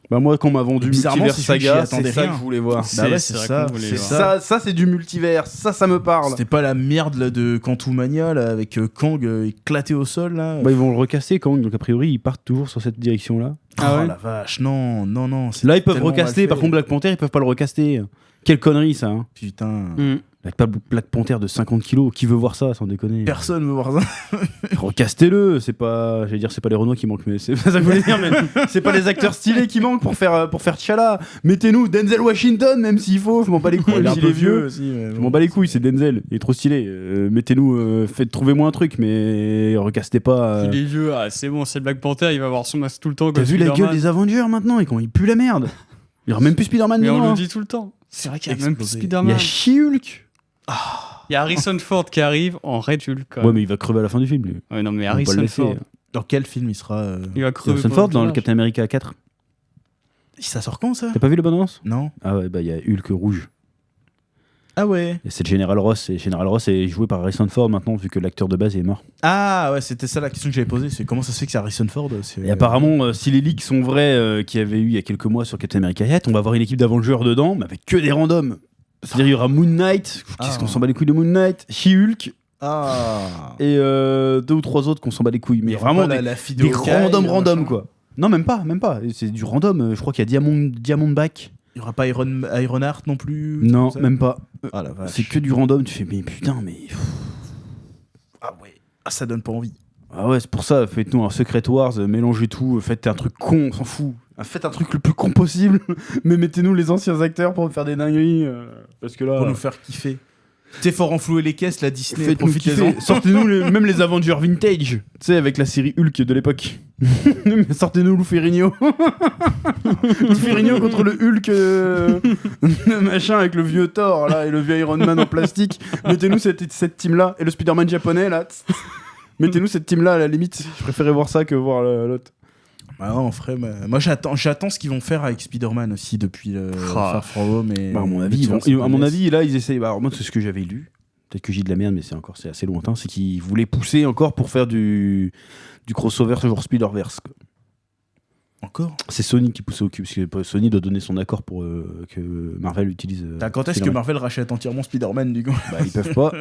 Bah moi, quand on m'a vendu Bizarrement, Multiverse c'est celui que Saga, j'y attendais c'est ça rien. que je voulais voir. C'est- Bah ouais, c'est c'est vrai ça. qu'on voulait C'est voir. ça. C'est du multivers. Ça me parle. C'était pas la merde là, de Quantumania là, avec Kang éclaté au sol là. Bah, ils vont le recasser quand donc a priori ils partent toujours sur cette direction-là. Ah ouais la vache, non. c'est Là, ils peuvent tellement recaster. mal Par fait. contre, Black Panther, ils peuvent pas le recaster. Quelle connerie, ça. Hein. Putain. Black Panther de 50 kilos, qui veut voir ça, sans déconner? Personne veut voir ça. Recastez-le, c'est pas, j'allais dire, c'est pas les Renois qui manquent, mais c'est pas ça que je voulais dire, mais c'est pas les acteurs stylés qui manquent pour faire T'Challa. Mettez-nous Denzel Washington, même s'il faut, je m'en bats les couilles, Il est même un s'il peu est vieux. aussi, mais Je bon. m'en bats les couilles, c'est Denzel, il est trop stylé. Mettez-nous, trouvez-moi un truc, mais recastez pas. Il est vieux, c'est bon, c'est Black Panther, il va avoir son masque tout le temps. T'as comme vu la gueule Spider-Man. des Avengers maintenant, et quand ils puent la merde. Il y aura même plus Spider-Man Mais on dedans. le Hein. dit tout le temps. C'est vrai qu'il y a même plus Explosé. Il y Spider-Man. a She-Hulk. Il y a Harrison Ford qui arrive en Red Hulk. quand Ouais, même. mais il va crever à la fin du film. Lui. Ouais, non, mais On va pas le Harrison laisser. Ford. Dans quel film il sera Il va crever. Harrison pour Ford dans le tournage. Captain America 4. Ça sort quand ça? T'as pas vu le bon annonce? Non. Ah ouais, bah il y a Hulk rouge. Ah ouais. Et c'est le Général Ross. Et Général Ross est joué par Harrison Ford maintenant, vu que l'acteur de base est mort. Ah ouais, c'était ça la question que j'avais posée. C'est comment ça se fait que c'est Harrison Ford? Et apparemment, si les leaks sont vrais qu'il y avait eu il y a quelques mois sur Captain America 4, on va avoir une équipe d'Avengers dedans, mais avec que des randoms. C'est-à-dire, il y aura Moon Knight. Qu'est-ce qu'on s'en bat les couilles de Moon Knight? She-Hulk. Ah. Et 2 ou 3 autres qu'on s'en bat les couilles. Mais Il y aura vraiment pas des, la fille de des Hawkeye, random machin. quoi. Non, même pas. Et c'est du random. Je crois qu'il y a Diamondback. Il y aura pas Ironheart non plus. Non, comme ça même pas. Ah la vache. C'est que du random. Tu fais, mais putain, mais. Ah ouais. Ah ça donne pas envie. Ah ouais, c'est pour ça. Faites-nous un Secret Wars, mélangez tout. Faites un truc con, on s'en fout. Faites un truc le plus con possible. Mais mettez-nous les anciens acteurs pour faire des dingueries. Parce que là. Pour nous faire kiffer. T'es fort enflouer les caisses, la Disney. Faites-nous Profitez-en. kiffer. Sortez-nous même les Avengers vintage, tu sais, avec la série Hulk de l'époque. Sortez-nous Lou Ferrigno. Petit Ferrigno contre le Hulk, le machin avec le vieux Thor là et le vieux Iron Man en plastique. Mettez-nous cette team-là et le Spider-Man japonais là. Mettez-nous cette team-là à la limite. Je préférais voir ça que voir l'autre. Ah non, en vrai, moi j'attends ce qu'ils vont faire avec Spider-Man aussi depuis Far From Home. Et Bah, à mon avis, là, ils essayent. Bah, alors, moi, c'est ce que j'avais lu. Peut-être que j'ai de la merde, mais c'est assez lointain. C'est qu'ils voulaient pousser encore pour faire du crossover genre Spider-Verse. Quoi. Encore. C'est Sony qui poussait au cul, parce que Sony doit donner son accord pour que Marvel utilise. Quand est-ce que Spider-Man. Marvel rachète entièrement Spider-Man du coup? Bah, ils peuvent pas.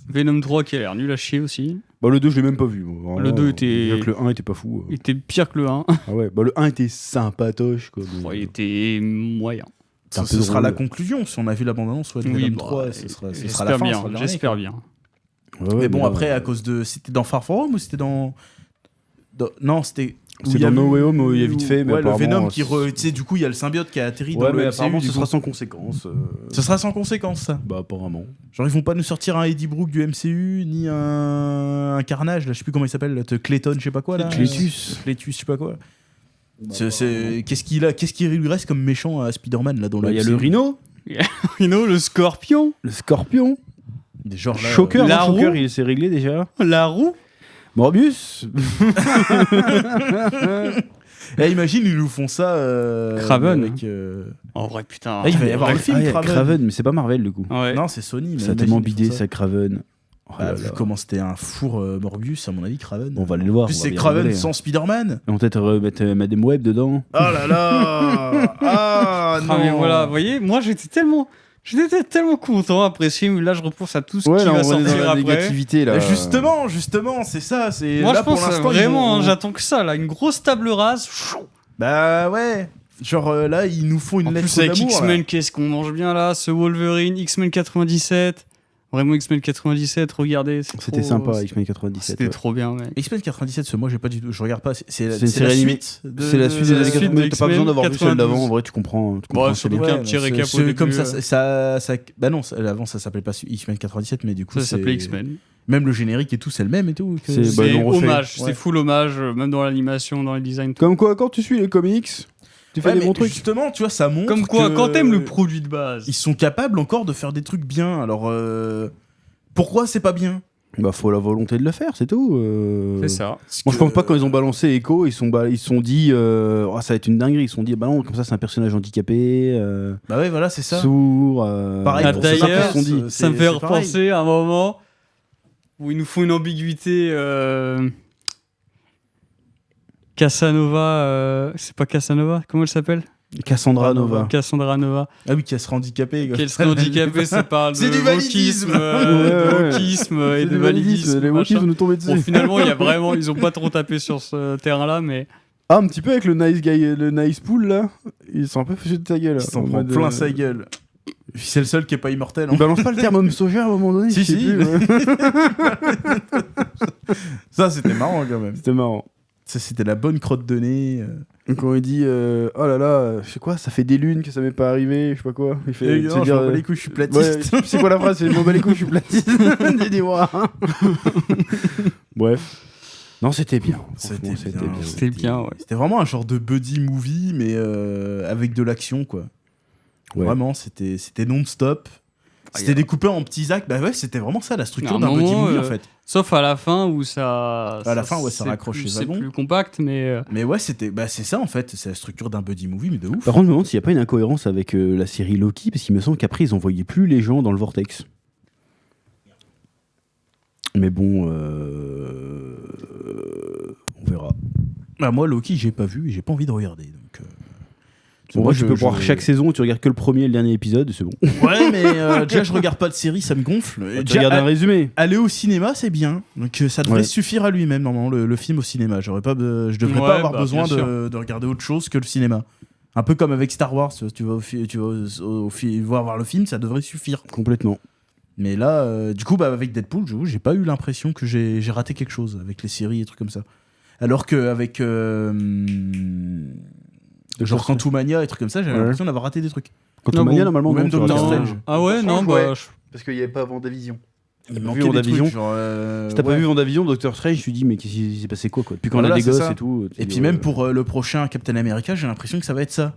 Venom 3 qui a l'air nul à chier aussi. Bah, le 2, je l'ai même pas vu. Moi. Le 2 était- Déjà que le 1 était pas fou. Il était pire que le 1. Ah ouais, bah, le 1 était sympatoche. Quoi, mais- Il était moyen. C'est un peu Ce sera drôle. la conclusion. Si on a vu la bande-annonce, soit de Oui, Venom bah, 3, ce sera la j'espère fin. bien. ce sera le dernier, J'espère quoi. bien. Ouais, ouais, Mais bon, là, après, à cause de. C'était dans Far From Home ou c'était dans. Non, c'était. où C'est il y a dans No eu- Way Home où il y a vite fait, mais ouais, le apparemment, Venom qui. Tu sais, du coup, il y a le symbiote qui a atterri Ouais, dans mais le apparemment, MCU. ce sera sans conséquence. Ce sera sans conséquence, ça. Bah, apparemment. Genre, ils vont pas nous sortir un Eddie Brooke du MCU, ni un Carnage, là, je sais plus comment il s'appelle, là, Clayton, je sais pas quoi, là. Cletus. Cletus, je sais pas quoi. Qu'est-ce qui lui reste comme méchant à Spider-Man, là, dans Bah, le il y a MCU? le Rhino, Rhino, le scorpion, le Scorpion, Genre, là, Shocker. la non, Shocker, roue. il s'est réglé déjà. la roue. Morbius. imagine, ils nous font ça. Craven. Avec, En vrai, putain. il va y avoir le film, il y a Craven. Craven, mais c'est pas Marvel du coup. Ouais. Non, c'est Sony. Mais Ça a tellement imagine, ils bidé font ça, Craven. Oh Bah, là vu là. comment c'était un four Morbius, à mon avis, Craven. On va aller le voir. En plus, on va c'est bien Craven rigoler, sans hein. Spider-Man. Et on va peut-être remettre Madame Web dedans. Oh là là. Ah non. Ah, mais voilà, vous voyez, moi j'étais tellement content après ce film. Là, je repense à tout ce qui va sortir après. négativité là. Justement, c'est ça. C'est Moi, là je pense pour l'instant, vraiment, ils vont- j'attends que ça, là, une grosse table rase. Bah ouais. Genre là, ils nous font une En lettre plus, avec d'amour. X-Men, qu'est-ce qu'on mange bien là, ce Wolverine, X-Men 97. Vraiment, X-Men 97, regardez. C'était trop- sympa, X-Men 97. C'était ouais. trop bien, mec. X-Men 97, moi j'ai pas du tout, je regarde pas. C'est une série la animée. suite. C'est la suite des la années suite 80. de T'as pas besoin X-Men d'avoir vu celle d'avant. 92. En vrai, tu comprends. Bon, c'est surtout bien. qu'un petit récap au début, Comme ça, bah non, avant ça s'appelait pas X-Men 97, mais du coup Ça c'est- s'appelait X-Men. Même le générique et tout, c'est le même et tout. C'est- bah, C'est ils l'ont refait. hommage, Ouais. c'est full hommage, même dans l'animation, dans les designs. Comme quoi, quand tu suis les comics, tu fais Ouais, des mais bons trucs. justement, tu vois, ça montre. Comme quoi, que quand t'aimes le produit de base. ils sont capables encore de faire des trucs bien. Alors pourquoi c'est pas bien? Bah, faut la volonté de le faire, c'est tout. C'est ça. Moi, je pense pas quand ils ont balancé Echo, ils se sont dit, oh, ça va être une dinguerie. Ils se sont dit, bah non, comme ça, c'est un personnage handicapé, Bah ouais, voilà, c'est ça. sourd. Pareil, Ah, pour d'ailleurs, ça qu'ils se sont dit. Ça me C'est fait pareil. repenser à un moment où ils nous font une ambiguïté. Casanova, c'est pas Casanova, comment elle s'appelle? Cassandra Nova. Cassandra Nova. Ah oui, qui serait handicapée. Qu'elle serait handicapée, ça parle de C'est du validisme. wokisme et de validisme. Les wokistes machin. nous tomber dessus. Bon, finalement, il y a vraiment, ils ont pas trop tapé sur ce terrain-là, mais Ah, un petit peu avec le nice guy, le nice pool là. Ils sont un peu foutus de ta gueule. Ils s'en En prend mode, plein sa gueule. C'est le seul qui est pas immortel. Il Hein. balance pas le terme homme soja à un moment donné. Si, je sais si. plus, ouais. Ça, c'était marrant quand même. C'était marrant. Ça, c'était la bonne crotte de nez. Quand il dit oh là là, je sais quoi, ça fait des lunes que ça m'est pas arrivé, je sais pas quoi. Il fait, Et non, je m'en bats les couilles, je suis platiste. Ouais, c'est quoi la phrase? C'est je m'en bats les couilles, je suis platiste. Dis-moi. Bref. Non, c'était bien. Franchement, c'était bien, ouais. C'était vraiment un genre de buddy movie, mais avec de l'action, quoi. Ouais. Vraiment, c'était non-stop. C'était découpé en petits actes. Bah ouais, c'était vraiment ça, la structure À un d'un buddy moment, movie, en fait. sauf à la fin où ça. À la fin, ouais, ça c'est raccroche les C'est wagons. plus compact, mais. Mais ouais, c'est ça, en fait. C'est la structure d'un buddy movie, mais de ouf. Par contre, je me demande s'il n'y a pas une incohérence avec la série Loki, parce qu'il me semble qu'après, ils envoyaient plus les gens dans le vortex. Mais bon, on verra. Bah, moi, Loki, j'ai pas vu et j'ai pas envie de regarder. Donc, Moi, tu peux voir chaque saison, tu regardes que le premier et le dernier épisode, c'est bon. Ouais, mais déjà, je regarde pas de série, ça me gonfle. Tu Déjà, regardes un résumé. aller au cinéma, c'est bien. Donc, ça devrait Ouais. suffire à lui-même, normalement, le film au cinéma. Je devrais Ouais, pas avoir bah, besoin bien sûr. de regarder autre chose que le cinéma. Un peu comme avec Star Wars, tu vas voir le film, ça devrait suffire. Complètement. Mais là, du coup, avec Deadpool, j'ai pas eu l'impression que j'ai raté quelque chose avec les séries et trucs comme ça. Alors qu'avec genre Quantumania et trucs comme ça, j'avais Ouais. l'impression d'avoir raté des trucs. Quantumania, bon. normalement, Ou même non, tu Doctor regardes. Strange. Ah ouais, non, bah. Parce qu'il n'y avait pas WandaVision. Il pas manquait vu des WandaVision trucs, genre, Si t'as pas ouais. vu WandaVision, Doctor Strange, je me dis, mais qu'est-ce qui s'est passé quoi Depuis qu'on Voilà, a des c'est gosses ça. et tout. Et puis même pour le prochain Captain America, j'ai l'impression que ça va être ça.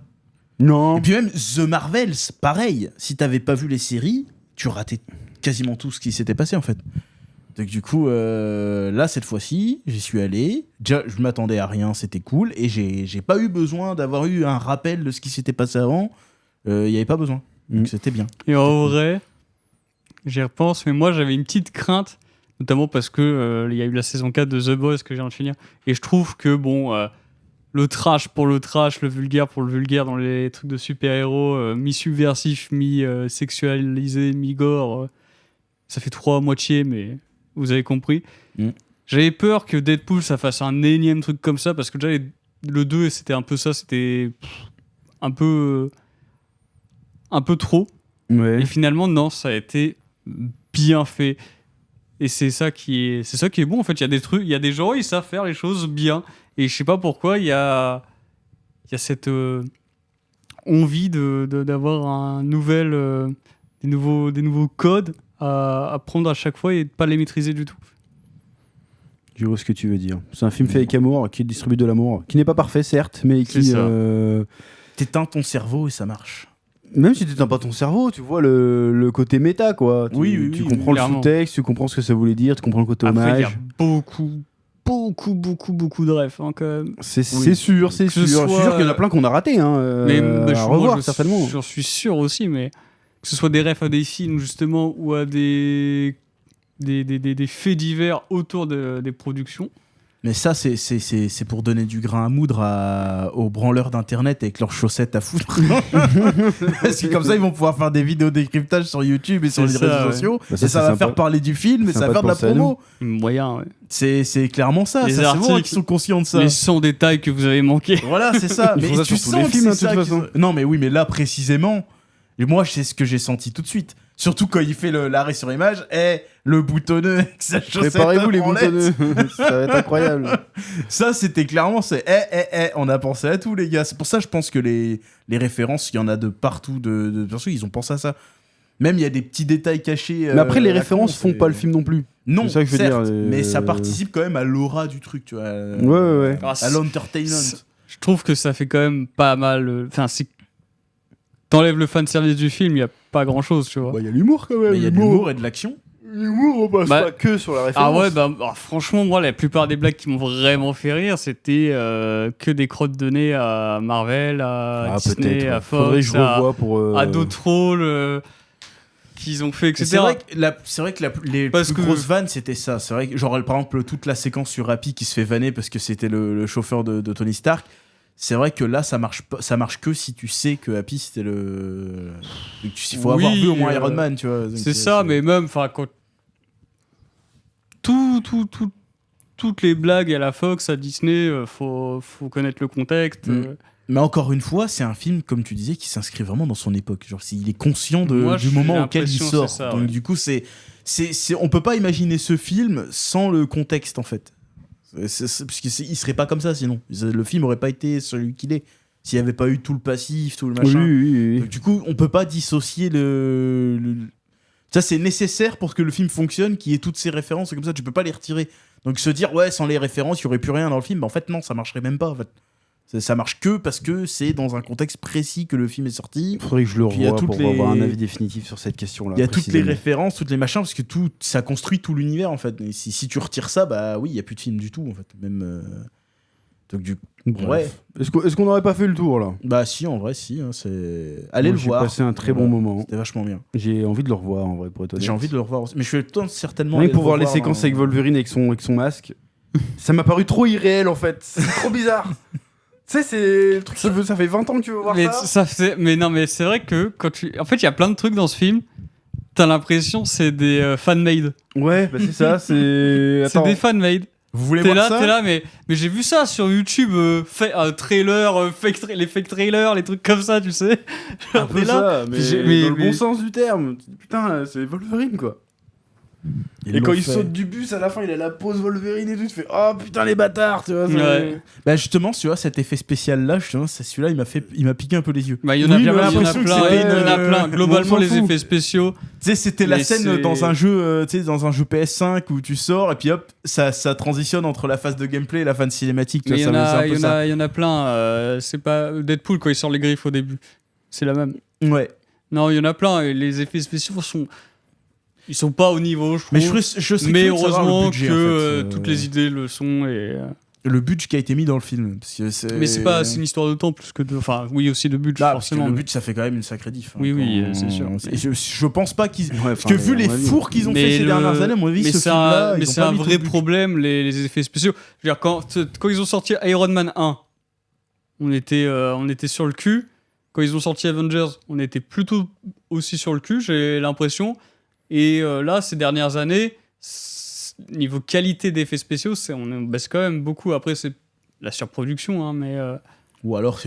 Non. Et puis même The Marvels, pareil. Si t'avais pas vu les séries, tu ratais quasiment tout ce qui s'était passé en fait. Donc du coup, là cette fois-ci, j'y suis allé. Déjà, je m'attendais à rien, c'était cool. Et j'ai pas eu besoin d'avoir eu un rappel de ce qui s'était passé avant. Il y avait pas besoin. Donc c'était bien. Et en vrai, j'y repense, mais moi j'avais une petite crainte, notamment parce que il y a eu la saison 4 de The Boys que j'ai viens de finir, et je trouve que bon, le trash pour le trash, le vulgaire pour le vulgaire dans les trucs de super-héros, mi-subversif, mi-sexualisé, mi-gore, ça fait 3 moitiés, mais vous avez compris. J'avais peur que Deadpool ça fasse un énième truc comme ça, parce que déjà le 2 c'était un peu ça, c'était un peu trop. Ouais. Et finalement, non, ça a été bien fait. Et c'est ça qui est bon. En fait, il y a des trucs, il y a des gens, ils savent faire les choses bien. Et je sais pas pourquoi, il y a cette envie d'avoir un des nouveaux codes à prendre à chaque fois et de pas les maîtriser du tout. Je vois ce que tu veux dire. C'est un film fait avec amour, qui distribue de l'amour, qui n'est pas parfait, certes, mais qui. C'est ça. T'éteins ton cerveau et ça marche. Même si tu n'éteins pas ton cerveau, tu vois le côté méta, quoi. Tu comprends le clairement. sous-texte, tu comprends ce que ça voulait dire, tu comprends le côté Après, il y a hommage. beaucoup de refs, hein, quand même. C'est sûr, c'est Que sûr. ce Je suis soit, sûr qu'il y en a plein qu'on a raté, hein, Mais à revoir, certainement. J'en suis sûr aussi, mais que ce soit des refs à des films justement ou à des faits divers autour des productions. Mais ça, c'est pour donner du grain à moudre aux branleurs d'internet avec leurs chaussettes à foutre. Parce que comme ça, ils vont pouvoir faire des vidéos décryptage sur YouTube et sur les C'est ça, réseaux ouais. sociaux. Bah, et ça, ça c'est va sympa. faire parler du film et ça va Sympa faire de de la penser à promo. Moyen, ouais. C'est clairement ça. Les Ça, c'est moi articles, qui sont conscients de ça. Les 100 détails que vous avez manqués. Voilà, c'est ça. Ils Mais font ça tu sur tous les sens que films, c'est hein, de toute ça façon. Non, mais oui, mais là précisément, et moi, c'est ce que j'ai senti tout de suite. Surtout quand il fait l'arrêt sur image, le boutonneux avec sa chaussette. Préparez-vous les en LED. boutonneux, ça va être incroyable. Ça, c'était clairement, on a pensé à tout, les gars. C'est pour ça, je pense que les références, il y en a de partout. Bien sûr, ils ont pensé à ça. Même, il y a des petits détails cachés. Mais après, les à la références con, font pas le film non plus. Non, C'est ça que je veux certes, dire, mais ça participe quand même à l'aura du truc, tu vois. Ouais. À l'entertainment. Je trouve que ça fait quand même pas mal. Enfin, si t'enlèves le fanservice du film, il y a pas grand chose, tu vois. Il y a l'humour quand même. Mais il y a de l'humour et de l'action. L'humour, on passe Bah, pas que sur la référence. Ah ouais, franchement, moi, la plupart des blagues qui m'ont vraiment fait rire, c'était que des crottes de nez à Marvel, à Disney, peut-être. à Faudrait que Fox, je revoie pour. à d'autres rôles qu'ils ont fait, etc. C'est vrai que les Parce plus que- grosses vannes, c'était ça. C'est vrai que, genre, par exemple, toute la séquence sur Happy qui se fait vanner parce que c'était le chauffeur de Tony Stark. C'est vrai que là, ça marche que si tu sais que Happy c'était le. Il faut avoir Oui, vu au moins Iron Man, tu vois. Donc, C'est ça, mais même, enfin, quand toutes les blagues à la Fox, à Disney, faut connaître le contexte. Mais encore une fois, c'est un film, comme tu disais, qui s'inscrit vraiment dans son époque. Genre, il est conscient Moi, du j'ai moment auquel il l'impression, sort. c'est ça, Donc ouais. du coup, on peut pas imaginer ce film sans le contexte, en fait. Parce qu'il serait pas comme ça sinon. Le film aurait pas été celui qu'il est s'il y avait pas eu tout le passif, tout le machin. Oui. Donc, du coup, on peut pas dissocier ça, c'est nécessaire pour que le film fonctionne, qu'il y ait toutes ces références, et comme ça, tu peux pas les retirer. Donc se dire, ouais, sans les références, il y aurait plus rien dans le film, bah, en fait, non, ça marcherait même pas, en fait. Ça marche que parce que c'est dans un contexte précis que le film est sorti. Il faudrait que je le Puis il y a revoie toutes pour avoir un avis définitif sur cette question-là. Il y a toutes les précisément. références, toutes les machins, parce que ça construit tout l'univers, en fait. Et si tu retires ça, bah oui, il y a plus de film du tout, en fait. Même. Donc, Bref. ouais. Est-ce qu'on n'aurait pas fait le tour là? Bah si, en vrai, si. Hein, allez Moi, le voir. J'ai passé un très bon moment. C'était vachement bien. J'ai envie de le revoir en vrai, pour être honnête. J'ai envie de le revoir aussi. Mais je vais certainement. Rien aller que pour le voir les revoir séquences avec Wolverine avec son masque. Ça m'a paru trop irréel en fait. C'est trop bizarre. Tu sais, c'est le truc ça fait 20 ans que tu veux voir ça. Mais non, mais c'est vrai que en fait, il y a plein de trucs dans ce film. T'as l'impression c'est des fan-made. Ouais, bah c'est ça, c'est. C'est des fan-made. Vous voulez T'es voir là, ça mais j'ai vu ça sur YouTube, trailer, les fake trailers, les trucs comme ça, tu sais. Un peu T'es là, ça, mais, mais- dans le mais- bon sens du terme. Putain, c'est Wolverine quoi. Et quand il saute du bus à la fin, il a la pose Wolverine et tout, tu fais oh putain les bâtards, tu vois. Ouais. Bah justement, tu vois, cet effet spécial là, justement, celui-là, il m'a piqué un peu les yeux. Bah, il y en a Oui, plein, mais il y en a l'impression que plein, c'était il y en a une- plein. Globalement, on s'en les fout. effets spéciaux. Tu sais, c'était la Mais scène c'est- dans un jeu, tu sais, dans un jeu PS5 où tu sors et puis hop, ça transitionne entre la phase de gameplay et la phase cinématique. Tu Mais il vois, y en c'est un a, peu il y en ça. a, il y en a plein. C'est pas Deadpool quand il sort les griffes au début. C'est la même. Ouais. Non, il y en a plein. Et les effets spéciaux ils sont pas au niveau, je trouve. Mais je serais Mais curieux de savoir heureusement le budget, que en fait. toutes les idées le sont. Le budget qui a été mis dans le film. Parce que Mais c'est une histoire de temps plus que de. Enfin, oui, aussi de budget, Là, parce que forcément. le mais- budget, ça fait quand même une sacrée diff. hein, Oui, quand- c'est sûr. Et je pense pas qu'ils. Ouais, Parce que vu les fours qu'ils ont Mais fait ces dernières années, à mon avis, mais ce c'est film-là, mais ils ont c'est pas un mis tout vrai le budget. problème, les effets spéciaux. Je veux dire, quand ils ont sorti Iron Man 1, on était sur le cul. Quand ils ont sorti Avengers, on était plutôt aussi sur le cul, j'ai l'impression. Et là, ces dernières années, niveau qualité d'effets spéciaux, on baisse quand même beaucoup. Après, c'est la surproduction, hein, mais... Ou alors,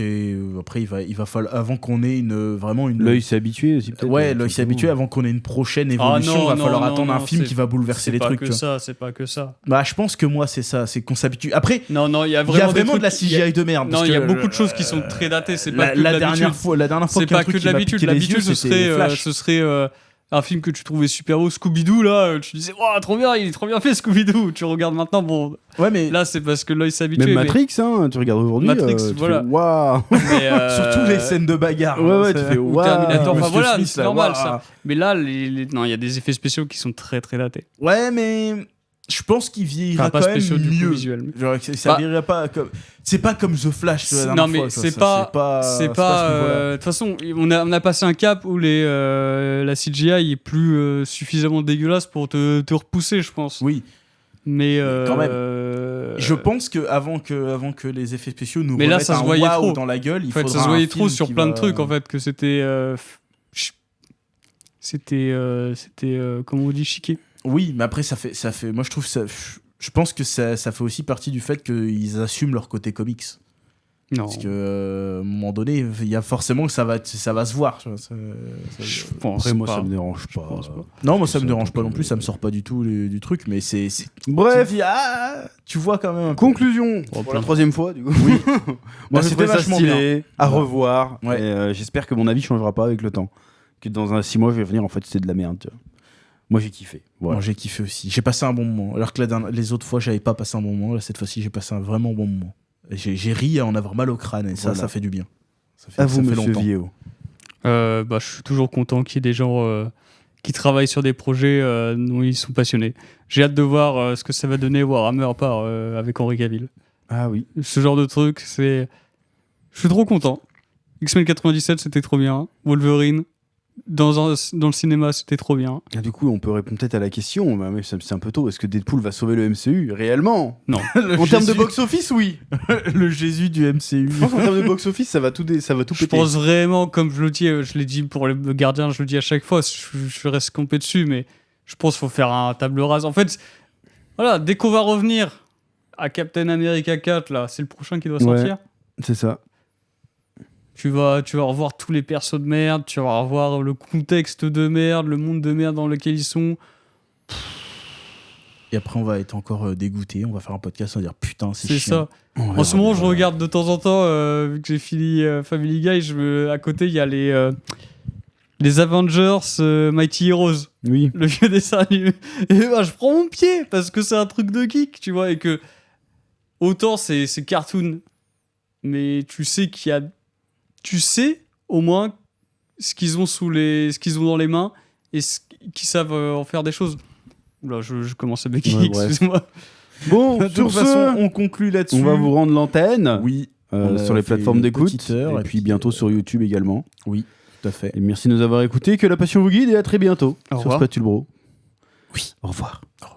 après, il va falloir. Avant qu'on ait vraiment une. L'œil s'est habitué aussi peut-être. Ouais, l'œil s'est habitué. Avant qu'on ait une prochaine évolution, non, il va falloir non, attendre non, un film c'est- qui va bouleverser les trucs. C'est tu pas vois. que ça, c'est pas que ça. Bah, je pense que moi, c'est ça. C'est qu'on s'habitue. Après, Non, il y a il y a vraiment, des vraiment de la trucs- il y a- CGI de merde. Non, parce il y a que, beaucoup de choses qui sont très datées. C'est pas que de la l'habitude. dernière fois C'est qu'il y a un pas truc que qui de m'a l'habitude. piqué les yeux, L'habitude, ce c'était serait, Flash. un film que tu trouvais super beau, Scooby-Doo, là. Tu disais, oh, trop bien, il est trop bien fait, Scooby-Doo. Tu regardes maintenant, bon. Ouais, mais Là, c'est parce que l'œil s'est habitué. Même mais- Matrix, hein, tu regardes aujourd'hui. Matrix, tu voilà. fais, waouh. mais, surtout les scènes de bagarre. Ouais, ouais, hein, tu c'est- fais Ou waouh. Terminator, enfin Monsieur voilà, Smith, c'est là, normal waouh. ça. Mais là, non, il y a des effets spéciaux qui sont très très datés. Ouais, mais je pense qu'il vieillira Enfin, pas quand même spéciaux, du coup, mieux. visuel, mais- Genre, ça Bah- vieillira pas comme. C'est pas comme The Flash. tu vois, la Non, dernière mais fois, tu vois, c'est ça, pas. c'est C'est à pas. ce niveau-là. De toute façon, on a passé un cap où la CGI est plus suffisamment dégueulasse pour te repousser, je pense. Oui, Mais quand même. je pense que avant que les effets spéciaux nous Mais là, remettent ça se un voyait waouh trop. dans la gueule, il En fait, faudra ça se un voyait film trop sur qui plein de va- trucs, en fait, que c'était. C'était. Comment on dit, chiqué. Oui, mais après ça fait. Moi, je trouve ça. Je pense que ça fait aussi partie du fait qu'ils assument leur côté comics. Non. Parce que à un moment donné, il y a forcément que ça va se voir. Tu vois, Je pense Après, moi, pas. ça me dérange pas. pense pas. Non, moi ça me Ça, dérange pas donc, non plus, ça me sort pas du tout du truc, mais c'est. Bref, Tu te dis, tu vois quand même. Un peu. conclusion. Oh, Pour la plein. troisième fois, du coup. Oui. Moi, Bah, c'était c'était vachement vachement stylé, à Ouais. revoir. Ouais. Et j'espère que mon avis changera pas avec le temps. Que dans 6 mois, je vais venir, en fait, c'était de la merde. Tu vois. Moi, j'ai kiffé. Voilà. Moi j'ai kiffé aussi. J'ai passé un bon moment. Alors que les autres fois, j'avais pas passé un bon moment. Là, cette fois-ci, j'ai passé un vraiment bon moment. J'ai ri à en avoir mal au crâne et Voilà. ça fait du bien. Ça fait, À vous, ça fait monsieur longtemps. Viéo. Je suis toujours content qu'il y ait des gens qui travaillent sur des projets dont ils sont passionnés. J'ai hâte de voir ce que ça va donner Warhammer part avec Henry Cavill. Ah oui. Ce genre de truc, je suis trop content. X-Men 97, c'était trop bien. Wolverine, dans le cinéma, c'était trop bien. Ah, du coup, on peut répondre peut-être à la question, mais c'est un peu tôt. Est-ce que Deadpool va sauver le MCU réellement? Non. En termes de box-office, oui. Le Jésus du MCU. Je pense qu'en termes de box-office, ça va tout Je péter. pense vraiment, comme je l'ai dit pour le gardien, je le dis à chaque fois, je reste campé dessus, mais je pense qu'il faut faire un table rase. En fait, voilà, dès qu'on va revenir à Captain America 4, là, c'est le prochain qui doit sortir. C'est ça. Tu vas revoir tous les persos de merde, tu vas revoir le contexte de merde, le monde de merde dans lequel ils sont. Et après, on va être encore dégoûté. On va faire un podcast, on va dire putain, c'est C'est chiant. ça. En ce moment, je regarde de temps en temps, vu que j'ai fini Family Guy, à côté, il y a les Avengers Mighty Heroes, Oui. le vieux dessin animé. Et bah, je prends mon pied parce que c'est un truc de geek, tu vois, et que autant c'est cartoon, mais tu sais tu sais au moins ce qu'ils ont ce qu'ils ont dans les mains et qu'ils savent en faire des choses. Oula, je commence à béquiller, Ouais, bref. excusez-moi. Bon, De toute façon, on conclut là-dessus. on va vous rendre l'antenne. Oui. On a sur les fait plateformes une d'écoute. petite heure, Et puis bientôt sur YouTube également. Oui, tout à fait. Et merci de nous avoir écoutés. Que la passion vous guide et à très bientôt Au sur revoir. Spatule Bro. Oui. Au revoir. Au revoir.